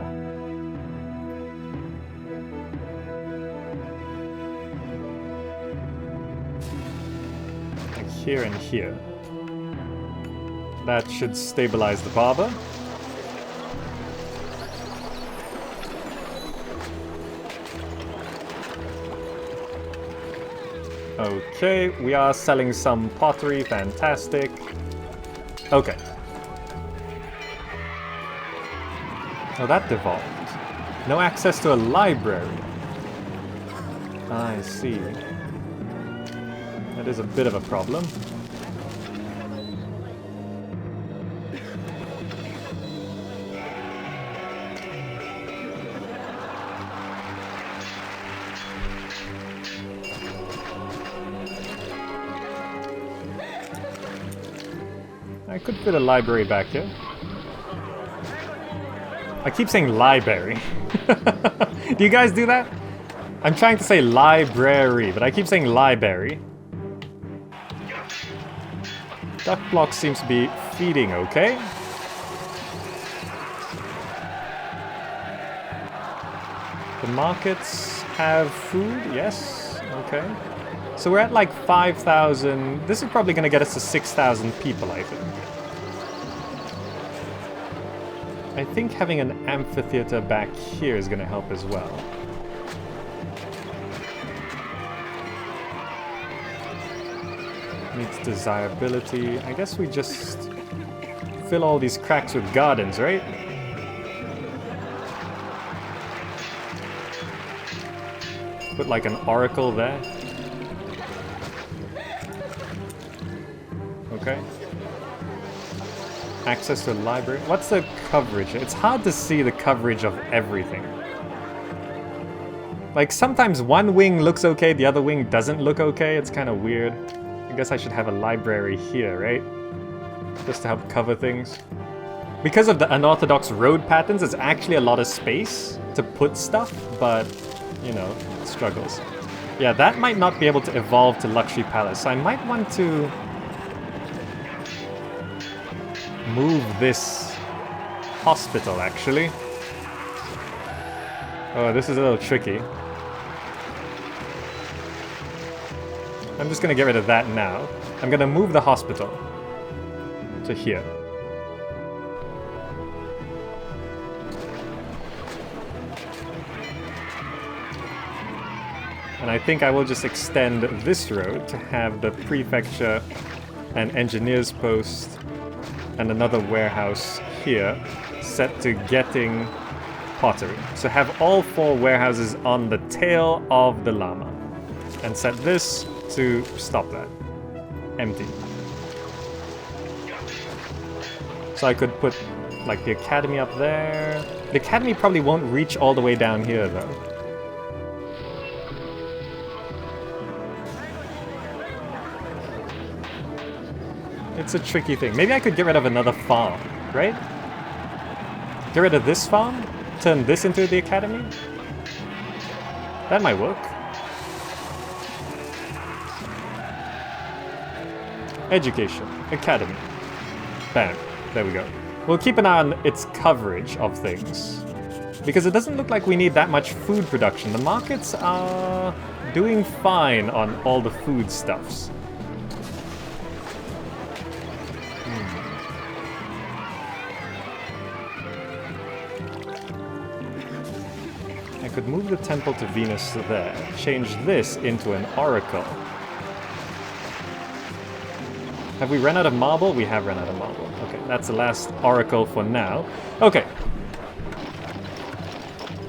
Like here and here. That should stabilize the barber. Okay, we are selling some pottery, fantastic. Okay. Oh, that devolved. No access to a library. I see. That is a bit of a problem. I could fit a library back here. I keep saying library. Do you guys do that? I'm trying to say library, but I keep saying library. Duck block seems to be feeding okay. The markets have food, yes, okay. So we're at like 5,000. This is probably going to get us to 6,000 people, I think. I think having an amphitheater back here is going to help as well. Needs desirability. I guess we just fill all these cracks with gardens, right? Put like an oracle there. Okay. Access to a library. What's the coverage? It's hard to see the coverage of everything. Like sometimes one wing looks okay, the other wing doesn't look okay. It's kind of weird. I guess I should have a library here, right? Just to help cover things. Because of the unorthodox road patterns, there's actually a lot of space to put stuff, but, you know, it struggles. Yeah, that might not be able to evolve to Luxury Palace, so I might want to move this hospital, actually. Oh, this is a little tricky. I'm just gonna get rid of that now. I'm gonna move the hospital to here. And I think I will just extend this road to have the prefecture and engineer's post and another warehouse here set to getting pottery. So have all 4 warehouses on the tail of the llama. And set this to stop that. Empty. So I could put like the academy up there. The academy probably won't reach all the way down here though. It's a tricky thing. Maybe I could get rid of another farm, right? Get rid of this farm? Turn this into the academy? That might work. Education. Academy. Bam. There we go. We'll keep an eye on its coverage of things. Because it doesn't look like we need that much food production. The markets are doing fine on all the food stuffs. I could move the temple to Venus there. Change this into an oracle. Have we run out of marble? We have run out of marble. Okay, that's the last oracle for now. Okay.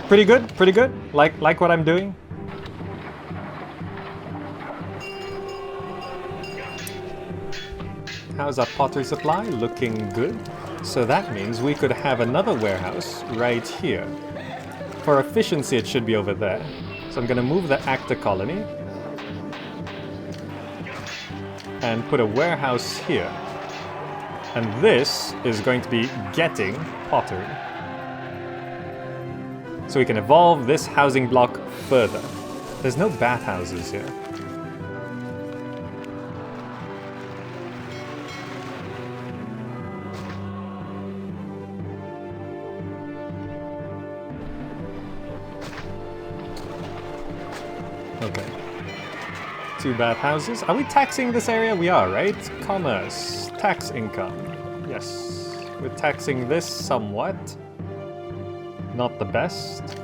Pretty good, pretty good. Like what I'm doing. How's our pottery supply? Looking good. So that means we could have another warehouse right here. For efficiency, it should be over there. So I'm going to move the actor colony. And put a warehouse here. And this is going to be getting pottery. So we can evolve this housing block further. There's no bathhouses here. Okay. 2 bathhouses. Are we taxing this area? We are, right? Commerce. Tax income. Yes. We're taxing this somewhat. Not the best.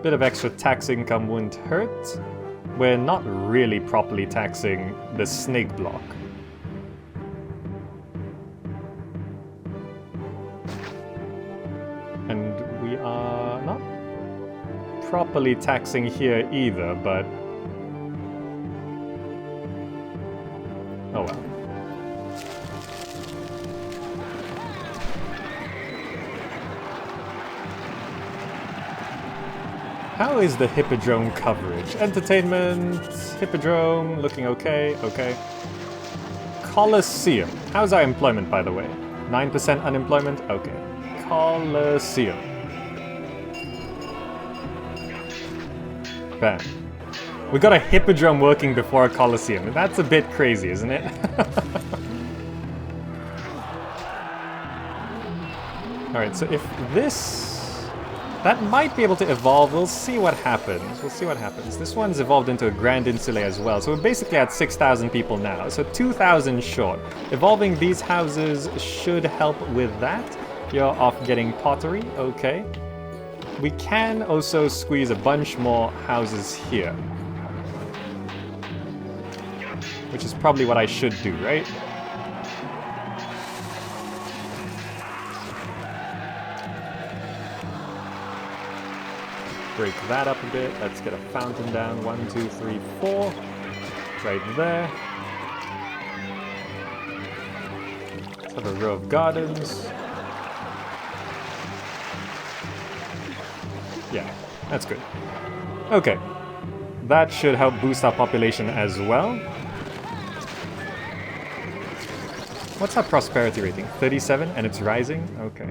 Bit of extra tax income wouldn't hurt. We're not really properly taxing the snake block. And we are not properly taxing here either, but oh well. How is the Hippodrome coverage? Entertainment, Hippodrome, looking okay, okay. Colosseum. How's our employment, by the way? 9% unemployment? Okay. Colosseum. Bam. We got a Hippodrome working before a Colosseum. That's a bit crazy, isn't it? Alright, so if this... that might be able to evolve. We'll see what happens. We'll see what happens. This one's evolved into a Grand Insulae as well. So we're basically at 6,000 people now. So 2,000 short. Evolving these houses should help with that. You're off getting pottery. Okay. We can also squeeze a bunch more houses here. Which is probably what I should do, right? Break that up a bit. Let's get a fountain down. 1, 2, 3, 4. Right there. Let's have a row of gardens. Yeah, that's good. Okay. That should help boost our population as well. What's our prosperity rating? 37, and it's rising? Okay.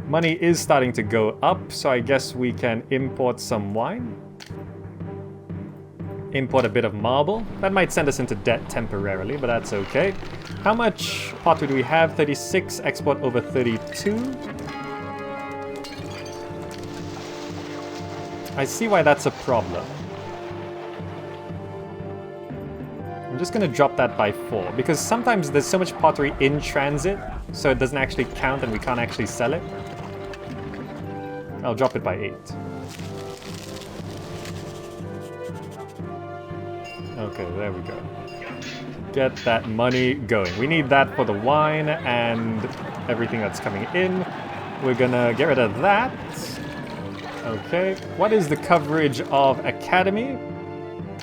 Money is starting to go up, so I guess we can import some wine. Import a bit of marble. That might send us into debt temporarily, but that's okay. How much pottery do we have? 36, export over 32. I see why that's a problem. just gonna drop that by 4 because sometimes there's so much pottery in transit, so it doesn't actually count and we can't actually sell it. I'll drop it by 8. Okay, there we go. Get that money going. We need that for the wine and everything that's coming in. We're gonna get rid of that. Okay. What is the coverage of academy?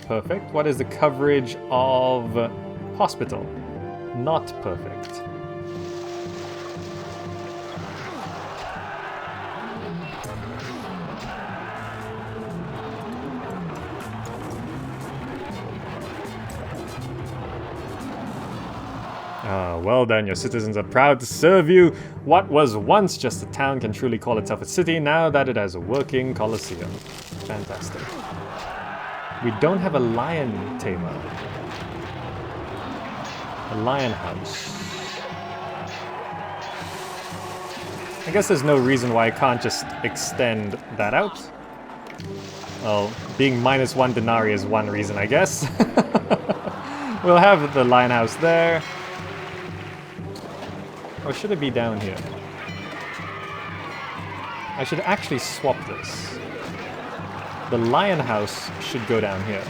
Perfect. What is the coverage of hospital? Not perfect. Well done, your citizens are proud to serve you. What was once just a town can truly call itself a city now that it has a working coliseum. Fantastic. We don't have a lion tamer. A lion house. I guess there's no reason why I can't just extend that out. Well, being -1 denarii is one reason, I guess. We'll have the lion house there. Or should it be down here? I should actually swap this. The lion house should go down here.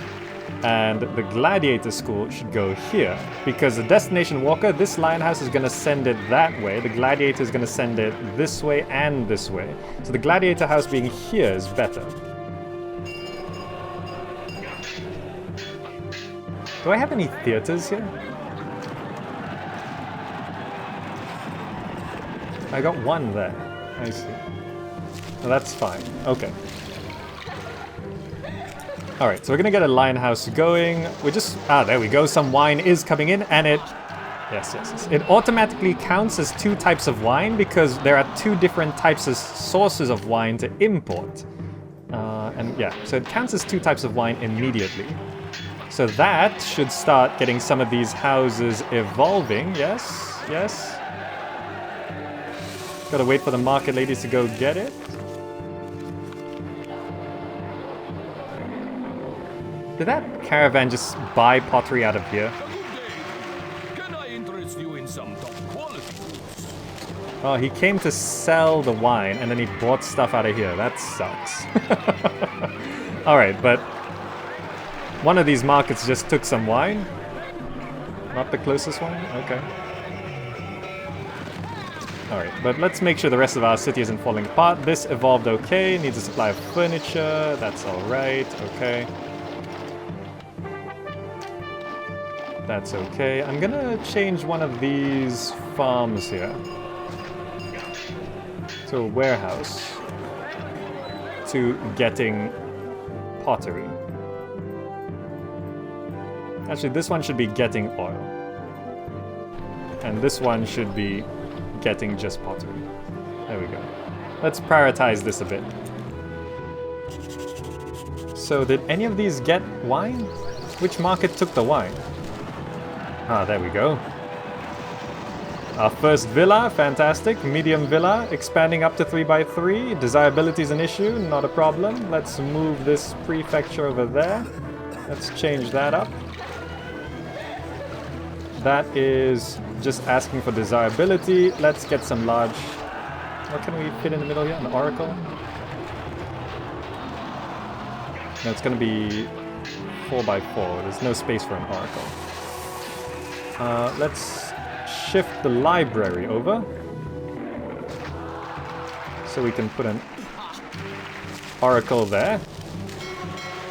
And the gladiator school should go here. Because the destination walker, this lion house is going to send it that way. The gladiator is going to send it this way and this way. So the gladiator house being here is better. Do I have any theaters here? I got one there. I see. Oh, that's fine. Okay. Alright, so we're gonna get a lion house going. We're just... Ah, there we go. Some wine is coming in, and it... Yes. It automatically counts as 2 types of wine because there are 2 different types of sources of wine to import. And yeah, so it counts as 2 types of wine immediately. So that should start getting some of these houses evolving. Yes. Gotta wait for the market ladies to go get it. Did that caravan just buy pottery out of here? Can I interest you in some top quality goods? Oh, he came to sell the wine and then he bought stuff out of here. That sucks. Alright, but one of these markets just took some wine. Not the closest one? Okay. Alright, but let's make sure the rest of our city isn't falling apart. This evolved okay, needs a supply of furniture, that's alright, okay. That's okay. I'm gonna change one of these farms here to a warehouse to getting pottery. Actually, this one should be getting oil. And this one should be getting just pottery. There we go. Let's prioritize this a bit. So did any of these get wine? Which market took the wine? Ah, there we go. Our first villa, fantastic. Medium villa, expanding up to 3x3. Desirability is an issue, not a problem. Let's move this prefecture over there. Let's change that up. That is just asking for desirability. Let's get some large... What can we fit in the middle here? An oracle? No, it's going to be 4x4. There's no space for an oracle. Let's shift the library over. So we can put an oracle there.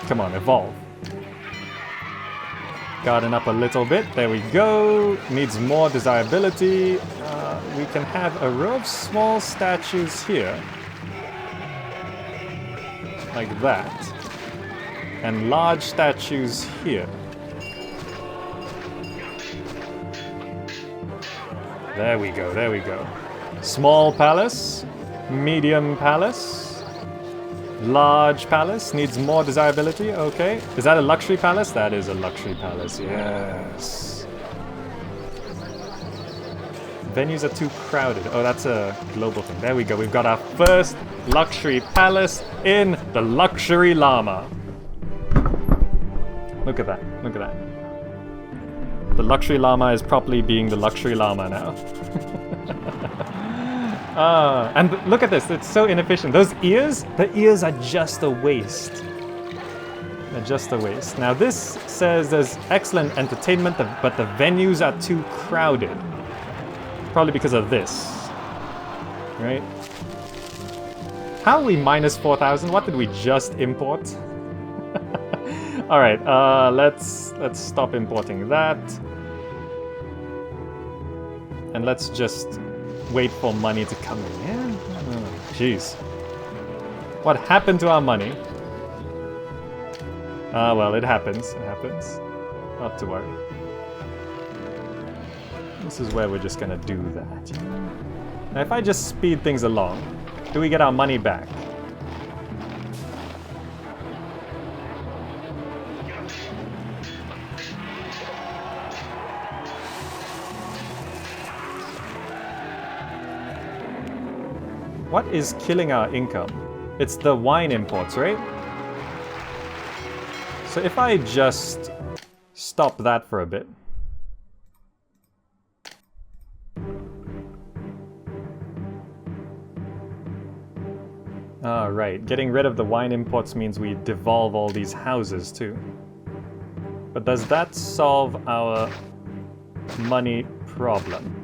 Come on, evolve. Garden up a little bit. There we go. Needs more desirability. We can have a row of small statues here. Like that. And large statues here. There we go, there we go. Small palace. Medium palace. Large palace, needs more desirability, okay. Is that a luxury palace? That is a luxury palace, yes. Venues are too crowded. Oh, that's a global thing. There we go, we've got our first luxury palace in the luxury llama. Look at that, look at that. The luxury llama is properly being the luxury llama now. And look at this, it's so inefficient. Those ears, the ears are just a waste. They're just a waste. Now this says there's excellent entertainment, but the venues are too crowded. Probably because of this, right? How are we minus 4,000? What did we just import? All right, let's stop importing that. And let's just wait for money to come in, yeah? Oh, jeez. What happened to our money? Well, it happens, Not to worry. This is where we're just gonna do that. Now, if I just speed things along, do we get our money back? What is killing our income? It's the wine imports, right? So if I just stop that for a bit. Right, getting rid of the wine imports means we devolve all these houses too. But does that solve our money problem?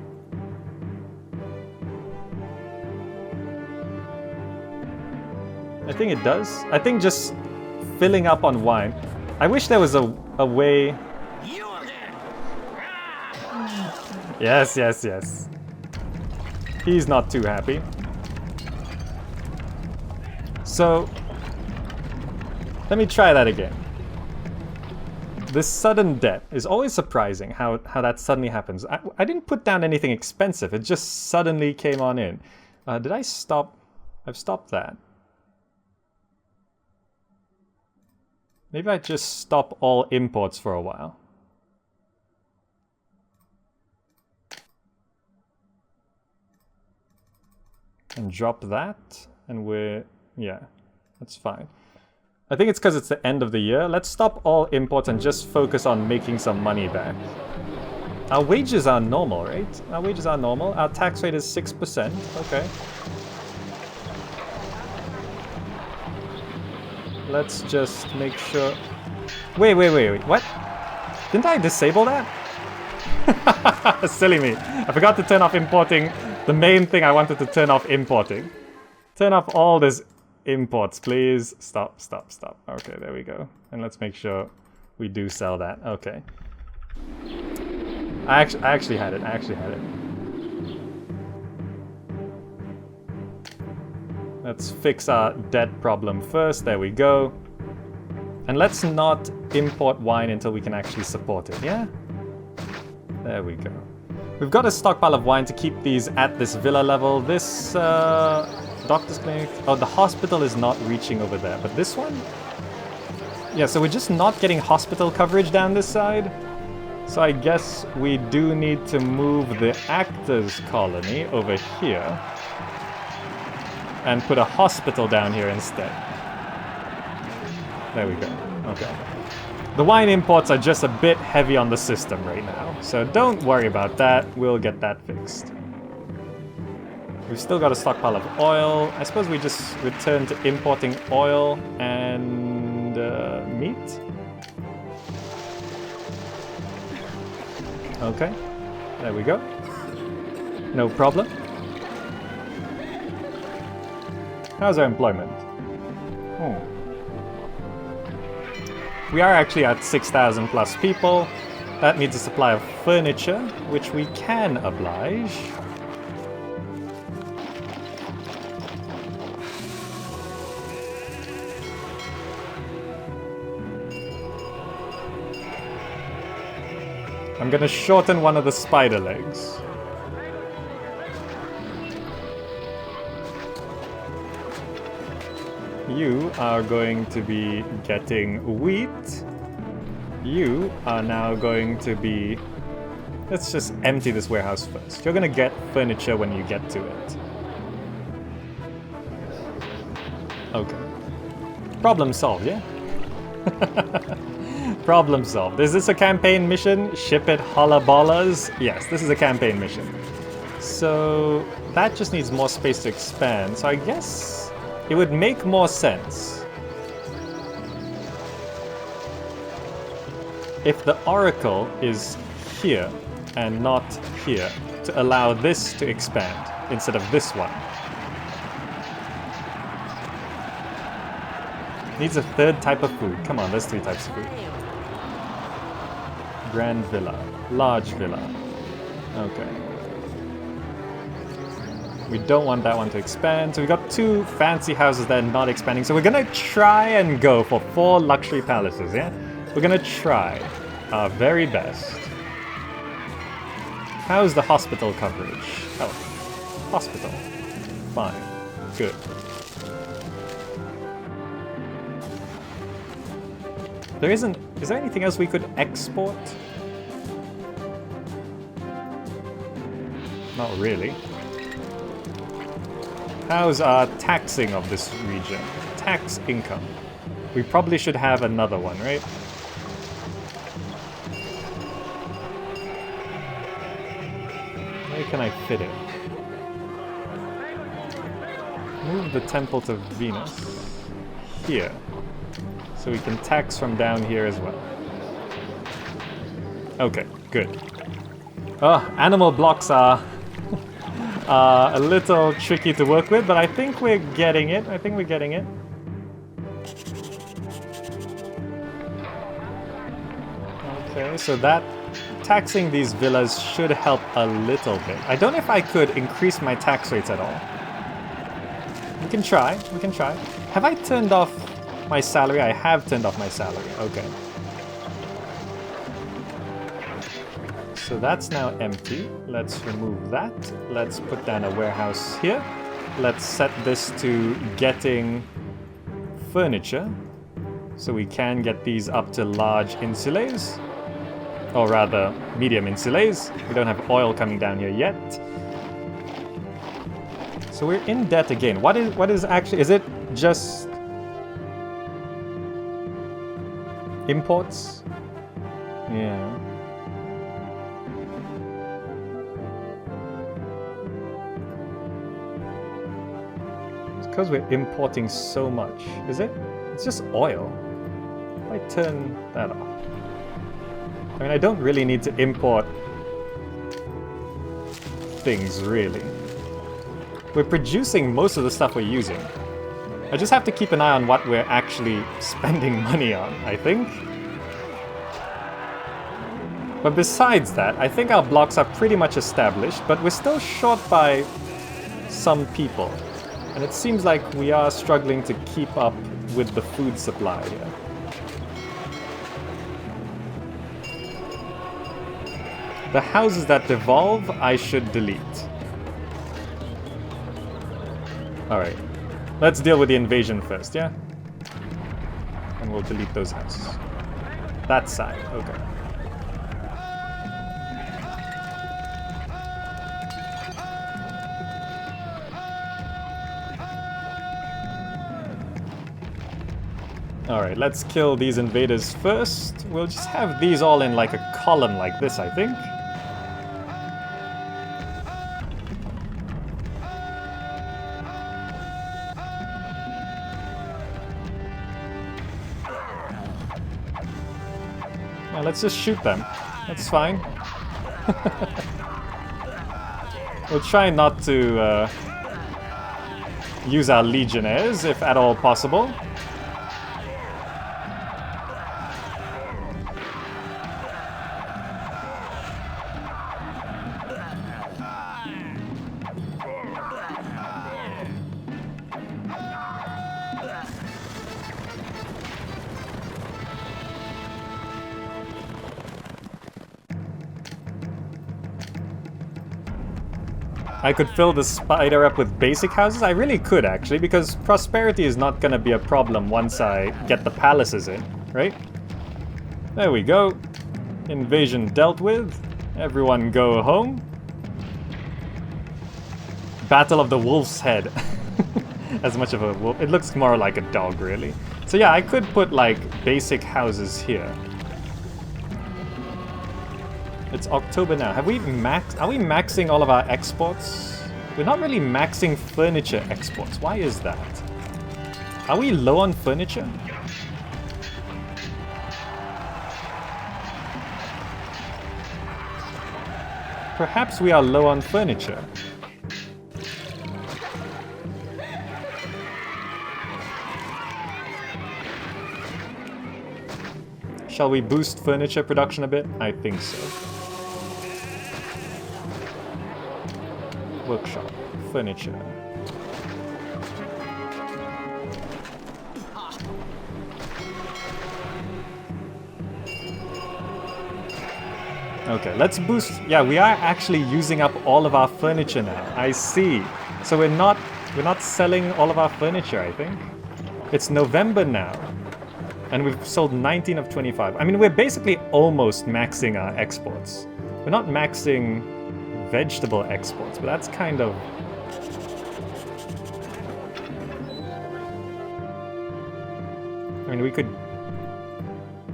I think it does. I think just filling up on wine. I wish there was a way. Yes, yes, yes. He's not too happy. So, let me try that again. This sudden debt is always surprising how that suddenly happens. I didn't put down anything expensive, it just suddenly came on in. Did I stop? I've stopped that. Maybe I just stop all imports for a while. And drop that, and yeah, that's fine. I think it's because it's the end of the year. Let's stop all imports and just focus on making some money back. Our wages are normal, right? Our wages are normal. Our tax rate is 6%. Okay. Let's just make sure... Wait. What? Didn't I disable that? Silly me. I forgot to turn off importing. The main thing I wanted to turn off importing. Turn off all this imports, please. Stop. Okay, there we go. And let's make sure we do sell that. Okay. I actually had it. Let's fix our debt problem first. There we go. And let's not import wine until we can actually support it, yeah? There we go. We've got a stockpile of wine to keep these at this villa level. This doctor's clinic... Oh, the hospital is not reaching over there, but this one? Yeah, so we're just not getting hospital coverage down this side. So I guess we do need to move the actors colony over here. And put a hospital down here instead. There we go. Okay. The wine imports are just a bit heavy on the system right now, so don't worry about that. We'll get that fixed. We've still got a stockpile of oil. I suppose we just return to importing oil and meat. Okay. There we go. No problem. How's our employment? We are actually at 6,000 plus people. That needs a supply of furniture, which we can oblige. I'm gonna shorten one of the spider legs. You are going to be getting wheat. You are now going to be... Let's just empty this warehouse first. You're gonna get furniture when you get to it. Okay. Problem solved, yeah? Problem solved. Is this a campaign mission? Ship it holla ballas? Yes, this is a campaign mission. So that just needs more space to expand. So I guess it would make more sense if the Oracle is here and not here to allow this to expand instead of this one. Needs a third type of food. Come on, there's 3 types of food. Grand villa. Large villa. Okay. We don't want that one to expand. So we got 2 fancy houses that are not expanding. So we're gonna try and go for 4 luxury palaces, yeah? We're gonna try our very best. How's the hospital coverage? Oh, hospital. Fine. Good. There isn't... Is there anything else we could export? Not really. How's our taxing of this region? Tax income. We probably should have another one, right? Where can I fit it? Move the temple to Venus. Here. So we can tax from down here as well. Okay, good. Oh, animal blocks are a little tricky to work with, but I think we're getting it. I think we're getting it. Okay, so that taxing these villas should help a little bit. I don't know if I could increase my tax rates at all. We can try. We can try. Have I turned off my salary? I have turned off my salary. Okay. So that's now empty. Let's remove that. Let's put down a warehouse here. Let's set this to getting furniture. So we can get these up to large insulays. Or rather, medium insulays. We don't have oil coming down here yet. So we're in debt again. What is actually... Is it just... imports? Yeah. It's because we're importing so much. Is it? It's just oil. If I turn that off. I mean, I don't really need to import things, really. We're producing most of the stuff we're using. I just have to keep an eye on what we're actually spending money on, I think. But besides that, I think our blocks are pretty much established, but we're still short by some people. And it seems like we are struggling to keep up with the food supply here. The houses that devolve, I should delete. Alright. Let's deal with the invasion first, yeah? And we'll delete those houses. That side, okay. Alright, let's kill these invaders first. We'll just have these all in like a column like this, I think. Yeah, let's just shoot them. That's fine. We'll try not to use our legionnaires, if at all possible. I could fill the spider up with basic houses. I really could, actually, because prosperity is not going to be a problem once I get the palaces in, right? There we go. Invasion dealt with. Everyone go home. Battle of the Wolf's Head. As much of a wolf. It looks more like a dog, really. So yeah, I could put, like, basic houses here. It's October now. Are we maxing all of our exports? We're not really maxing furniture exports. Why is that? Are we low on furniture? Perhaps we are low on furniture. Shall we boost furniture production a bit? I think so. Workshop. Furniture. Okay, let's boost. Yeah, we are actually using up all of our furniture now. I see. So we're not selling all of our furniture, I think. It's November now. And we've sold 19 of 25. I mean, we're basically almost maxing our exports. We're not maxing vegetable exports, but that's kind of... I mean, we could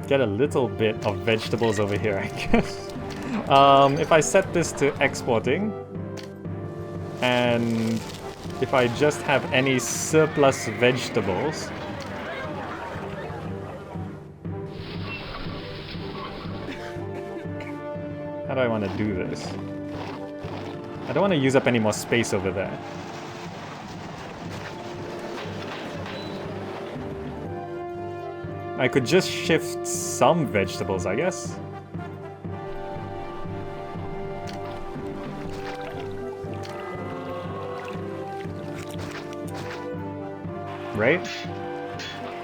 get a little bit of vegetables over here, I guess. If I set this to exporting, and if I just have any surplus vegetables, how do I want to do this? I don't want to use up any more space over there. I could just shift some vegetables, I guess. Right?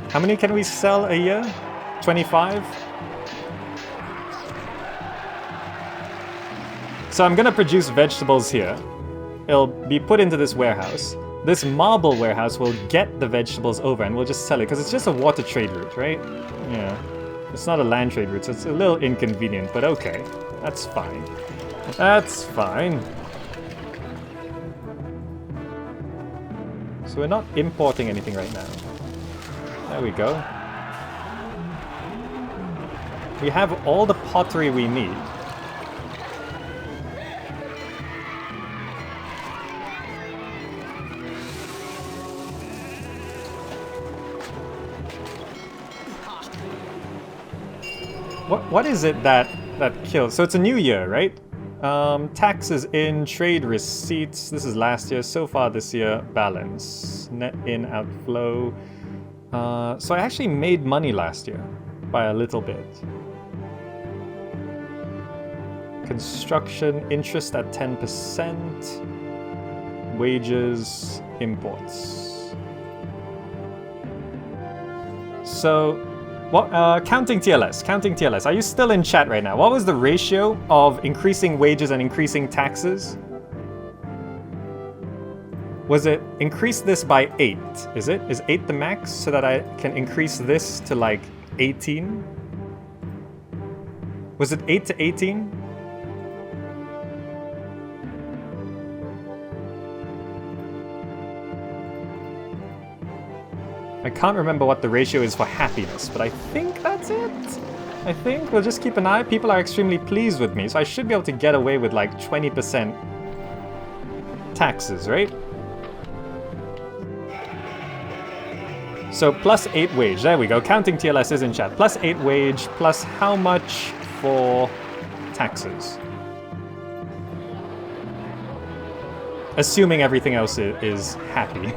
How many can we sell a year? 25? So I'm gonna produce vegetables here. It'll be put into this warehouse. This marble warehouse will get the vegetables over and we'll just sell it, because it's just a water trade route, right? Yeah. It's not a land trade route, so it's a little inconvenient, but okay. That's fine. That's fine. So we're not importing anything right now. There we go. We have all the pottery we need. What is it that kills? So it's a new year, right? Taxes in, trade receipts. This is last year. So far this year, balance. Net in, outflow. So I actually made money last year by a little bit. Construction, interest at 10%. Wages, imports. So... counting TLS. Are you still in chat right now? What was the ratio of increasing wages and increasing taxes? Was it increase this by 8? Is it? Is 8 the max so that I can increase this to like 18? Was it 8 to 18? I can't remember what the ratio is for happiness, but I think that's it. I think we'll just keep an eye. People are extremely pleased with me, so I should be able to get away with like 20% taxes, right? So plus 8 wage, there we go. Counting TLS is in chat. Plus 8 wage, plus how much for taxes? Assuming everything else is happy.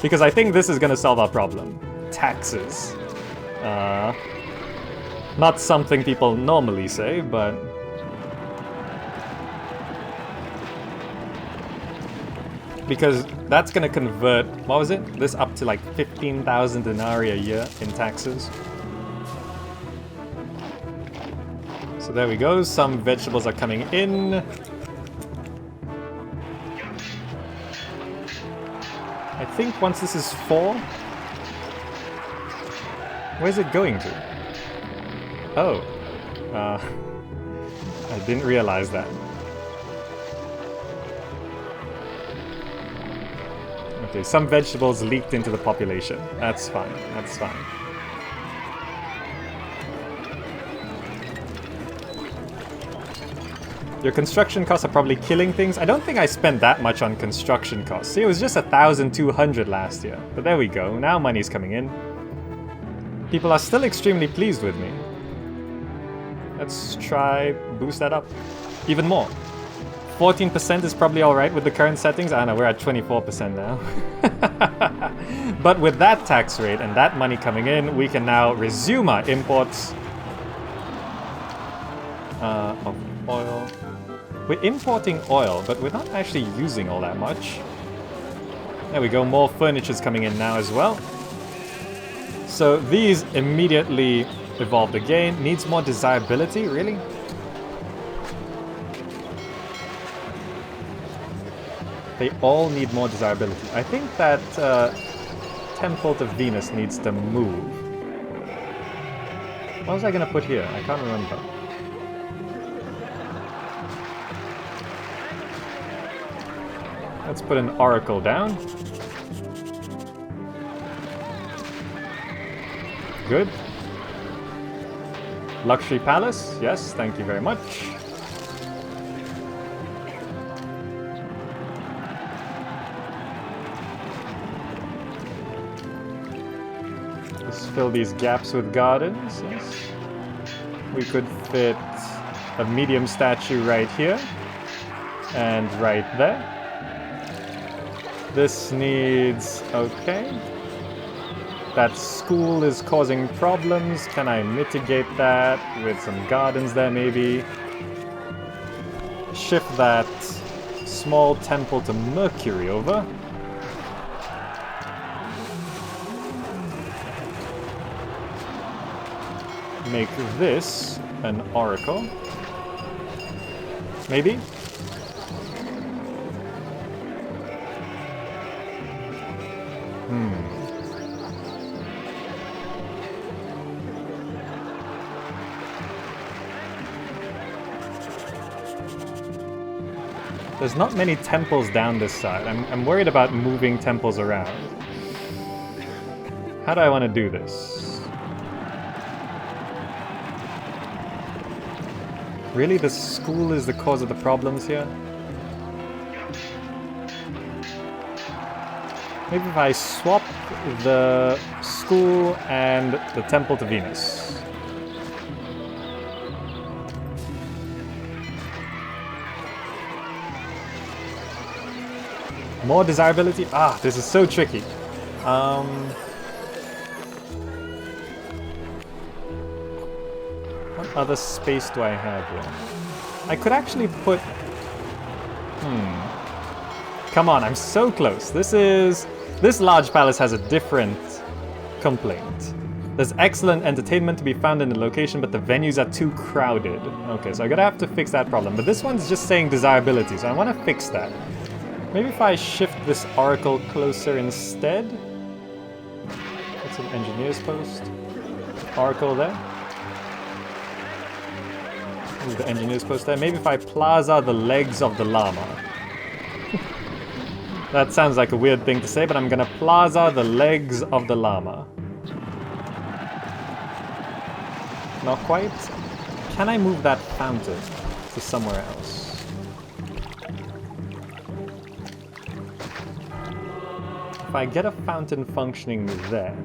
Because I think this is going to solve our problem. Taxes. Not something people normally say, but... Because that's going to convert, what was it? This up to like 15,000 denarii a year in taxes. So there we go, some vegetables are coming in. I think once this is 4... Where's it going to? Oh. I didn't realize that. Okay, some vegetables leaked into the population. That's fine, that's fine. Your construction costs are probably killing things. I don't think I spent that much on construction costs. See, it was just 1,200 last year. But there we go. Now money's coming in. People are still extremely pleased with me. Let's try boost that up even more. 14% is probably alright with the current settings. I don't know, we're at 24% now. But with that tax rate and that money coming in, we can now resume our imports of oil. We're importing oil, but we're not actually using all that much. There we go, more furniture's coming in now as well. So these immediately evolved again. Needs more desirability, really? They all need more desirability. I think that Temple to Venus needs to move. What was I gonna put here? I can't remember. Let's put an oracle down. Good. Luxury Palace, yes, thank you very much. Let's fill these gaps with gardens, yes. We could fit a medium statue right here and right there. This needs... okay. That school is causing problems. Can I mitigate that with some gardens there, maybe? Shift that small temple to Mercury over. Make this an oracle. Maybe? There's not many temples down this side. I'm worried about moving temples around. How do I want to do this? Really, the school is the cause of the problems here? Maybe if I swap the school and the temple to Venus. More desirability? Ah, this is so tricky. What other space do I have here? I could actually put... Come on, I'm so close. This large palace has a different complaint. There's excellent entertainment to be found in the location, but the venues are too crowded. Okay, so I'm gonna have to fix that problem. But this one's just saying desirability, so I want to fix that. Maybe if I shift this oracle closer instead. That's an engineer's post. Oracle there. Move the engineer's post there. Maybe if I plaza the legs of the llama. That sounds like a weird thing to say, but I'm gonna plaza the legs of the llama. Not quite. Can I move that fountain to somewhere else? If I get a fountain functioning there,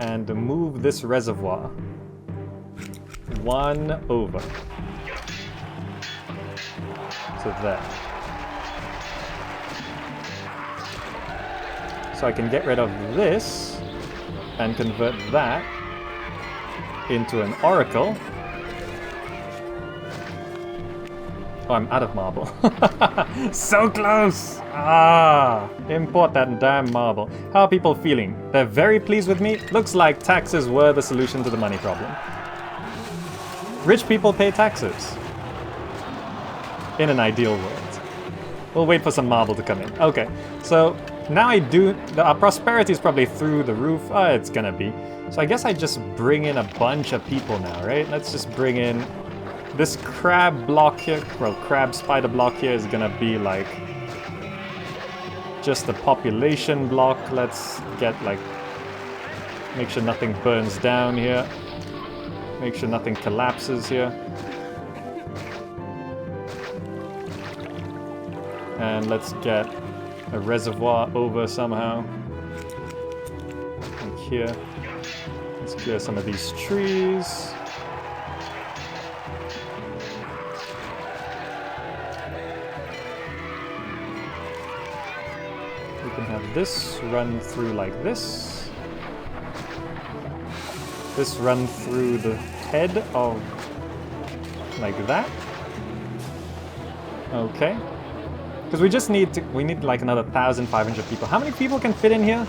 and move this reservoir 1 over to there. So I can get rid of this and convert that into an oracle. Oh, I'm out of marble. So close! Ah, import that damn marble. How are people feeling? They're very pleased with me? Looks like taxes were the solution to the money problem. Rich people pay taxes. In an ideal world. We'll wait for some marble to come in. Okay, so now our prosperity is probably through the roof. Oh, it's gonna be. So I guess I just bring in a bunch of people now, right? Let's just bring in this crab block here. Well, crab spider block here is gonna be like just a population block. Let's get like, make sure nothing burns down here. Make sure nothing collapses here. And let's get a reservoir over somehow. Like here. Let's clear some of these trees. We can have this run through like this. This run through the head of... like that. Okay. Because we just need to... we need like another 1,500 people. How many people can fit in here?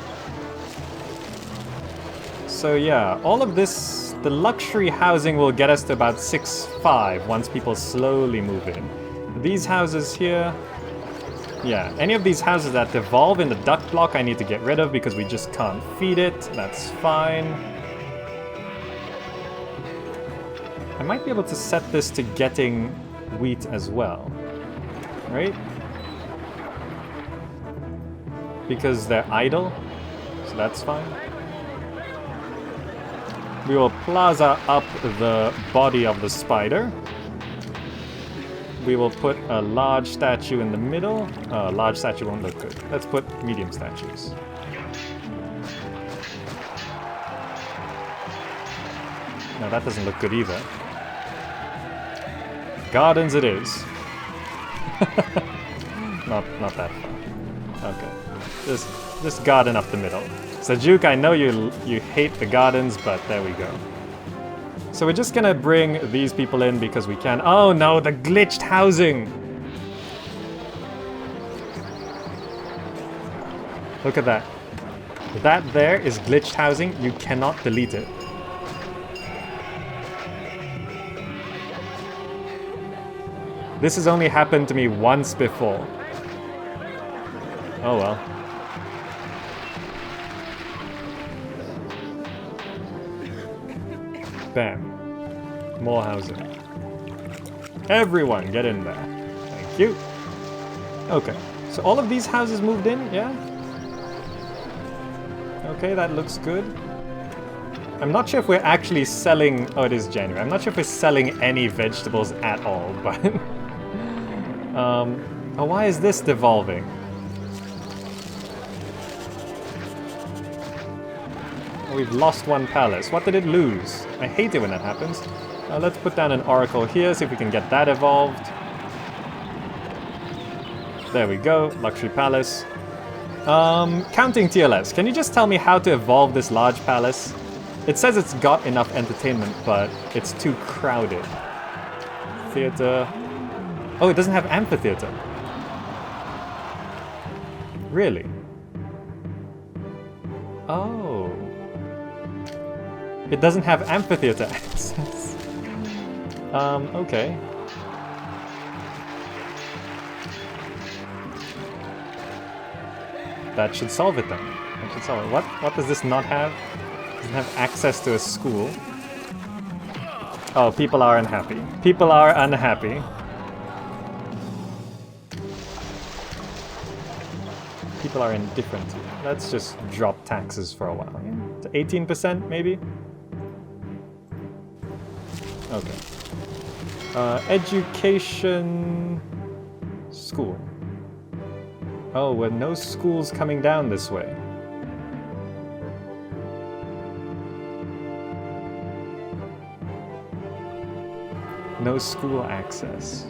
So yeah, all of this... the luxury housing will get us to about 6.5 once people slowly move in. These houses here... yeah, any of these houses that evolve in the duck block I need to get rid of because we just can't feed it. That's fine. I might be able to set this to getting wheat as well. Right? Because they're idle. So that's fine. We will plaza up the body of the spider. We will put a large statue in the middle. Large statue won't look good. Let's put medium statues. No, that doesn't look good either. Gardens it is. not that far. Okay. Just garden up the middle. So Juke, I know you hate the gardens, but there we go. So we're just gonna bring these people in because we can. Oh no, the glitched housing! Look at that. That there is glitched housing. You cannot delete it. This has only happened to me once before. Oh well. Bam. More housing. Everyone, get in there. Thank you. Okay. So all of these houses moved in, yeah? Okay, that looks good. I'm not sure if we're actually selling... oh, it is January. I'm not sure if we're selling any vegetables at all, but... oh, why is this devolving? Oh, we've lost one palace. What did it lose? I hate it when that happens. Let's put down an oracle here, see if we can get that evolved. There we go, luxury palace. Counting TLS, can you just tell me how to evolve this large palace? It says it's got enough entertainment, but it's too crowded. Theater. Oh, it doesn't have amphitheater. Really? Oh. It doesn't have amphitheater access. Okay. That should solve it then. That should solve it. What does this not have? It doesn't have access to a school. Oh, people are unhappy. People are unhappy. People are indifferent. Let's just drop taxes for a while. Yeah? To 18% maybe? Okay. Education... school. Oh, well, no schools coming down this way. No school access.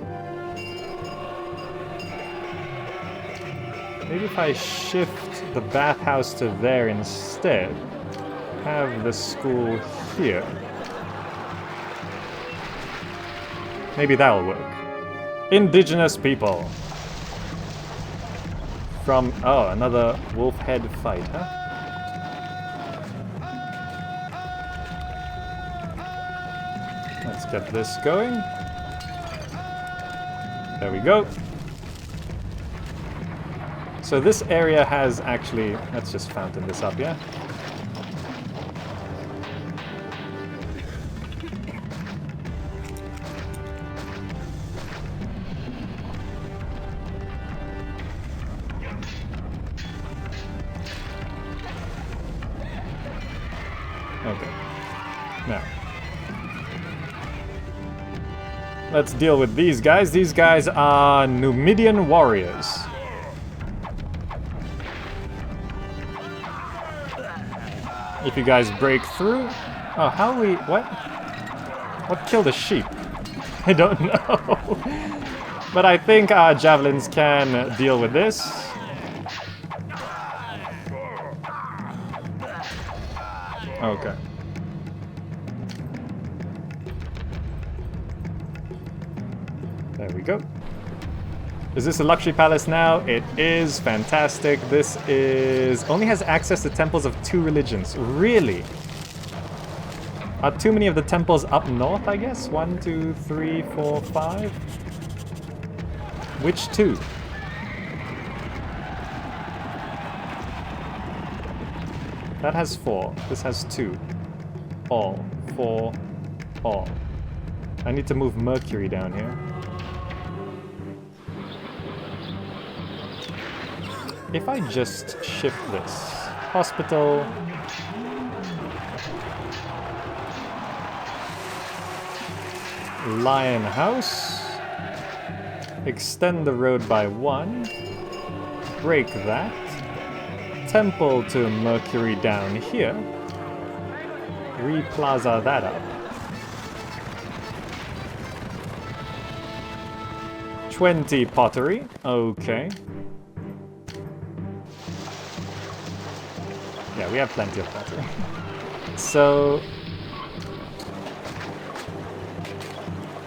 Maybe if I shift the bathhouse to there instead, have the school here. Maybe that'll work. Indigenous people. From, oh, another wolf head fight, huh? Let's get this going. There we go. So this area has actually... let's just fountain this up, yeah? Okay. Now. Let's deal with these guys. These guys are Numidian warriors. If you guys break through... Oh, how we... What? What killed a sheep? I don't know. But I think our javelins can deal with this. Okay. There we go. Is this a luxury palace now? It is. Fantastic. This is... Only has access to temples of 2 religions. Really? Are too many of the temples up north, I guess? 1, 2, 3, 4, 5? Which 2? That has 4. This has 2. All. 4. All. I need to move Mercury down here. If I just shift this. Hospital. Lion House. Extend the road by 1. Break that. Temple to Mercury down here. Replaza that up. 20 pottery. Okay. Yeah, we have plenty of pottery. So...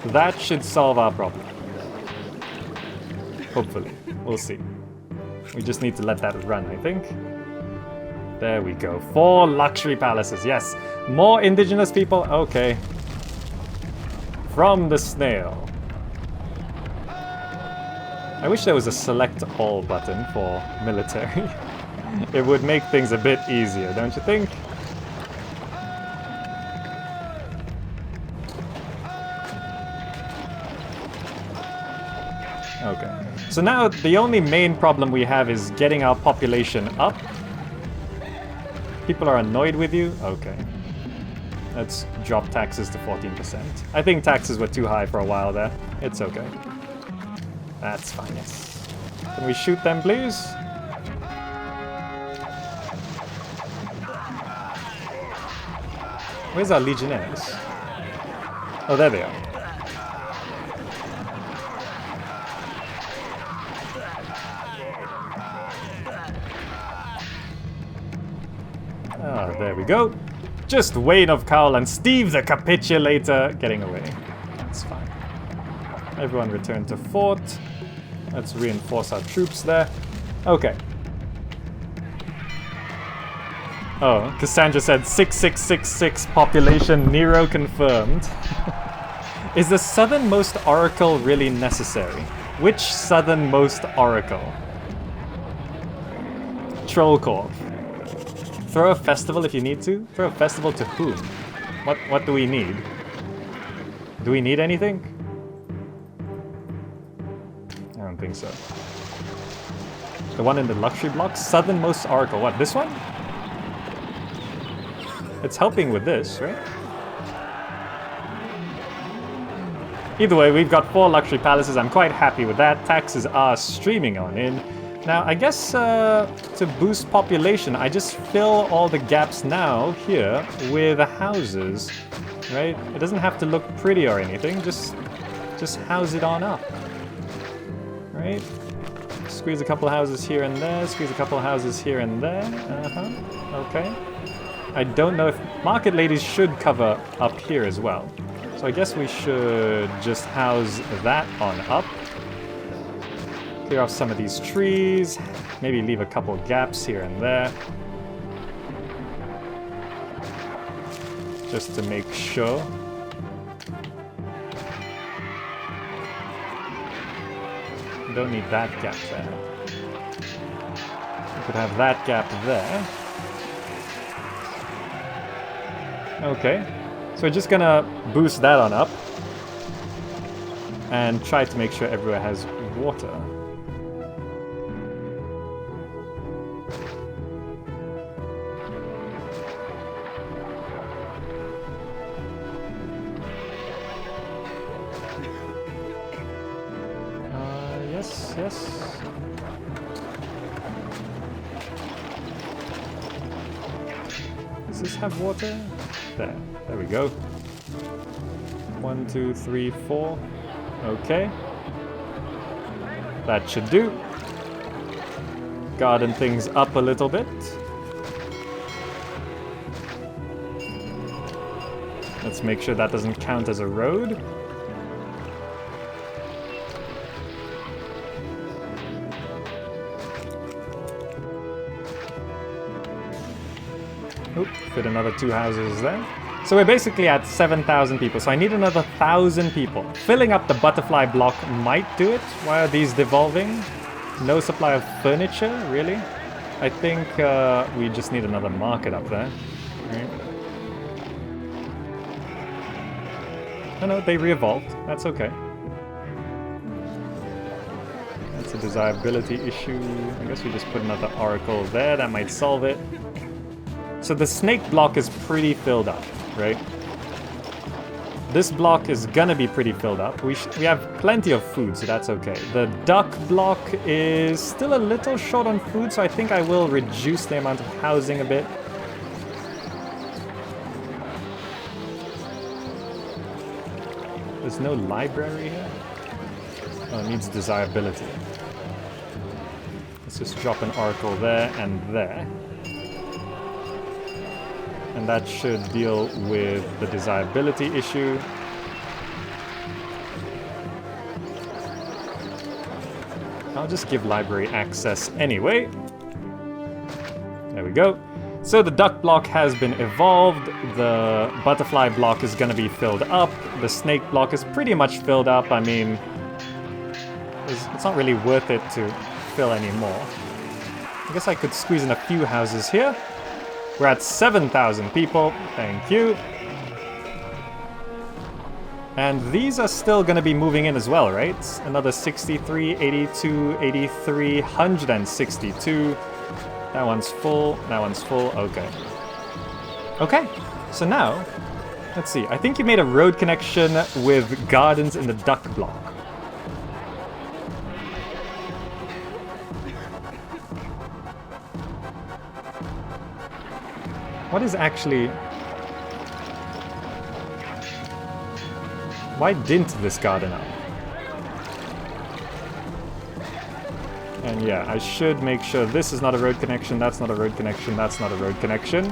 that should solve our problem. Hopefully. We'll see. We just need to let that run, I think. There we go. 4 luxury palaces. Yes. More indigenous people. Okay. From the snail. I wish there was a select all button for military. It would make things a bit easier, don't you think? Okay. So now the only main problem we have is getting our population up. People are annoyed with you? Okay. Let's drop taxes to 14%. I think taxes were too high for a while there. It's okay. That's fine, yes. Can we shoot them, please? Where's our legionnaires? Oh, there they are. Ah, there we go. Just Wayne of Cowl and Steve the Capitulator getting away. That's fine. Everyone return to fort. Let's reinforce our troops there. Okay. Oh, Cassandra said 6666 population, Nero confirmed. Is the southernmost oracle really necessary? Which southernmost oracle? Troll Corp. Throw a festival if you need to? Throw a festival to whom? What do we need? Do we need anything? I don't think so. The one in the luxury block? Southernmost oracle. What, this one? It's helping with this, right? Either way, we've got 4 luxury palaces. I'm quite happy with that. Taxes are streaming on in. Now, I guess to boost population, I just fill all the gaps now here with houses, right? It doesn't have to look pretty or anything. Just house it on up, right? Squeeze a couple houses here and there. Squeeze a couple houses here and there. Okay. I don't know if... Market Ladies should cover up here as well. So I guess we should just house that on up. Clear off some of these trees. Maybe leave a couple gaps here and there. Just to make sure. We don't need that gap there. We could have that gap there. Okay, so we're just gonna boost that on up and try to make sure everywhere has water. Yes. this have water? There. There we go. 1, 2, 3, 4. Okay. That should do. Garden things up a little bit. Let's make sure that doesn't count as a road. Oop, fit another 2 houses there. So we're basically at 7,000 people, so I need another 1,000 people. Filling up the butterfly block might do it. Why are these devolving? No supply of furniture, really? I think we just need another market up there. Right. Oh no, they re-evolved. That's okay. That's a desirability issue. I guess we just put another oracle there. That might solve it. So the snake block is pretty filled up, right? This block is gonna be pretty filled up. We have plenty of food, so that's okay. The duck block is still a little short on food, so I think I will reduce the amount of housing a bit. There's no library here? Oh, it needs desirability. Let's just drop an oracle there and there. And that should deal with the desirability issue. I'll just give library access anyway. There we go. So the duck block has been evolved. The butterfly block is going to be filled up. The snake block is pretty much filled up. I mean, it's not really worth it to fill anymore. I guess I could squeeze in a few houses here. We're at 7,000 people. Thank you. And these are still going to be moving in as well, right? Another 63, 82, 83, 162. That one's full. That one's full. Okay. Okay. So now, let's see. I think you made a road connection with gardens in the duck block. What is actually... Why didn't this garden up? And yeah, I should make sure this is not a road connection, that's not a road connection, that's not a road connection.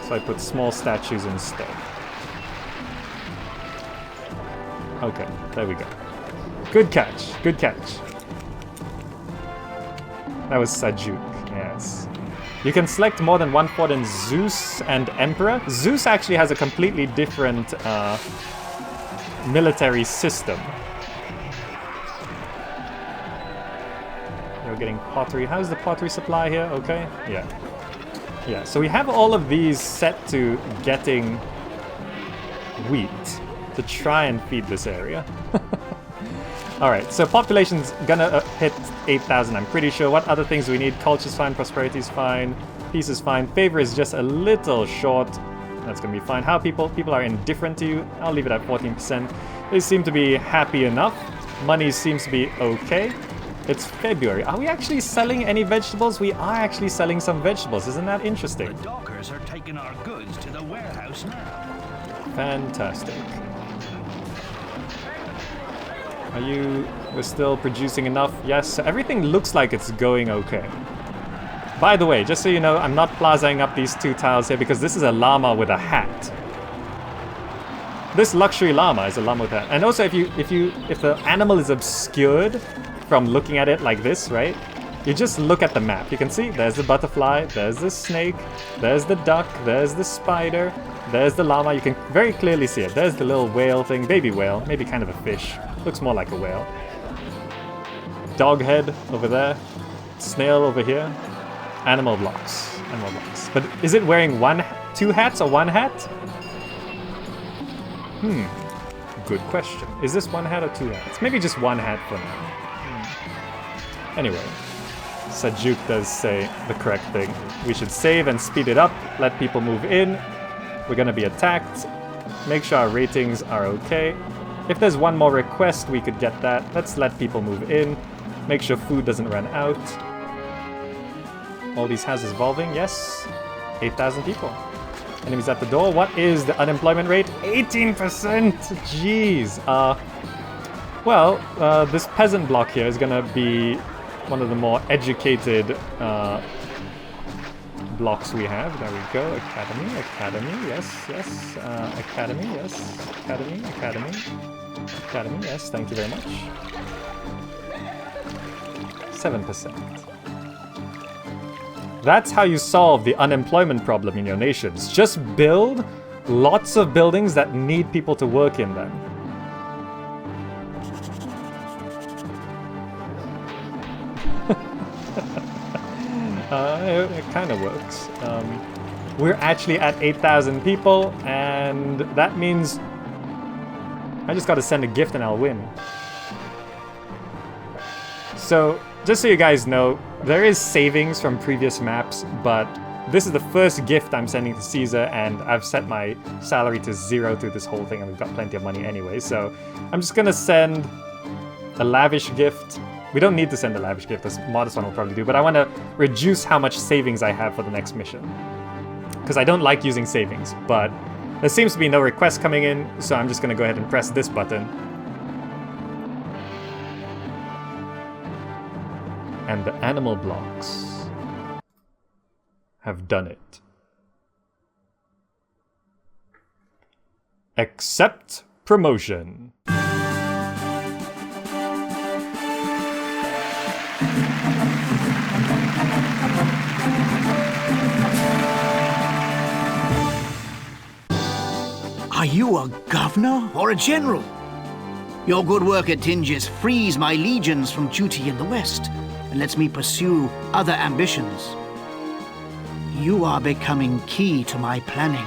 So I put small statues instead. Okay, there we go. Good catch, good catch. That was Sajuk, yes. You can select more than one fort in Zeus and Emperor. Zeus actually has a completely different military system. You're getting pottery. How's the pottery supply here? Okay, yeah. Yeah, so we have all of these set to getting wheat to try and feed this area. Alright, so population's gonna hit 8,000, I'm pretty sure. What other things do we need? Culture's fine, prosperity's fine, peace is fine, favor is just a little short. That's gonna be fine. How people are indifferent to you? I'll leave it at 14%. They seem to be happy enough. Money seems to be okay. It's February. Are we actually selling any vegetables? We are actually selling some vegetables. Isn't that interesting? The dockers are taking our goods to the warehouse now. Fantastic. Are you... We're still producing enough? Yes, everything looks like it's going okay. By the way, just so you know, I'm not plazaing up these 2 tiles here because this is a llama with a hat. This luxury llama is a llama with a hat. And also if the animal is obscured from looking at it like this, right? You just look at the map. You can see there's the butterfly, there's the snake, there's the duck, there's the spider, there's the llama. You can very clearly see it. There's the little whale thing, baby whale, maybe kind of a fish. Looks more like a whale. Dog head over there. Snail over here. Animal blocks. Animal blocks. But is it wearing 2 hats or 1 hat? Good question. Is this 1 hat or 2 hats? Maybe just 1 hat for now. Anyway. Sajuk does say the correct thing. We should save and speed it up. Let people move in. We're gonna be attacked. Make sure our ratings are okay. If there's one more request, we could get that. Let's let people move in. Make sure food doesn't run out. All these houses evolving, yes. 8,000 people. Enemies at the door. What is the unemployment rate? 18%! Jeez. This peasant block here is gonna be one of the more educated blocks we have. There we go. Academy, yes. Academy, yes. Academy, yes. Thank you very much. 7%. That's how you solve the unemployment problem in your nations. Just build lots of buildings that need people to work in them. It kind of works. We're actually at 8,000 people, and that means I just got to send a gift and I'll win. So, just so you guys know, there is savings from previous maps, but this is the first gift I'm sending to Caesar, and I've set my salary to 0 through this whole thing, and we've got plenty of money anyway, so I'm just gonna send a lavish gift. We don't need to send a lavish gift, this modest one will probably do, but I want to reduce how much savings I have for the next mission. Because I don't like using savings, but there seems to be no requests coming in, so I'm just going to go ahead and press this button. And the animal blocks have done it. Accept promotion. Are you a governor or a general? Your good work at Tingis frees my legions from duty in the west and lets me pursue other ambitions. You are becoming key to my planning.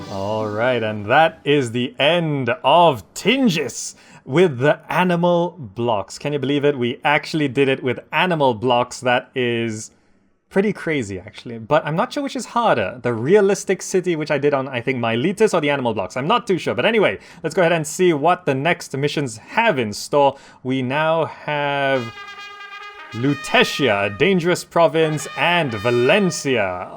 Alright, and that is the end of Tingis with the animal blocks. Can you believe it? We actually did it with animal blocks. That is pretty crazy, actually. But I'm not sure which is harder. The realistic city, which I did on, I think, Miletus, or the animal blocks. I'm not too sure. But anyway, let's go ahead and see what the next missions have in store. We now have Lutetia, a dangerous province, and Valencia,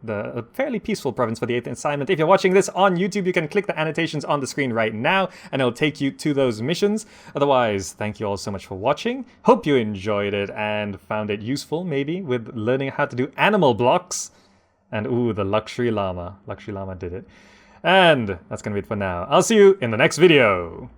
the fairly peaceful province for the 8th assignment. If you're watching this on YouTube, you can click the annotations on the screen right now, and it'll take you to those missions. Otherwise, thank you all so much for watching. Hope you enjoyed it and found it useful, maybe, with learning how to do animal blocks. And ooh, the luxury llama. Luxury llama did it. And that's gonna be it for now. I'll see you in the next video.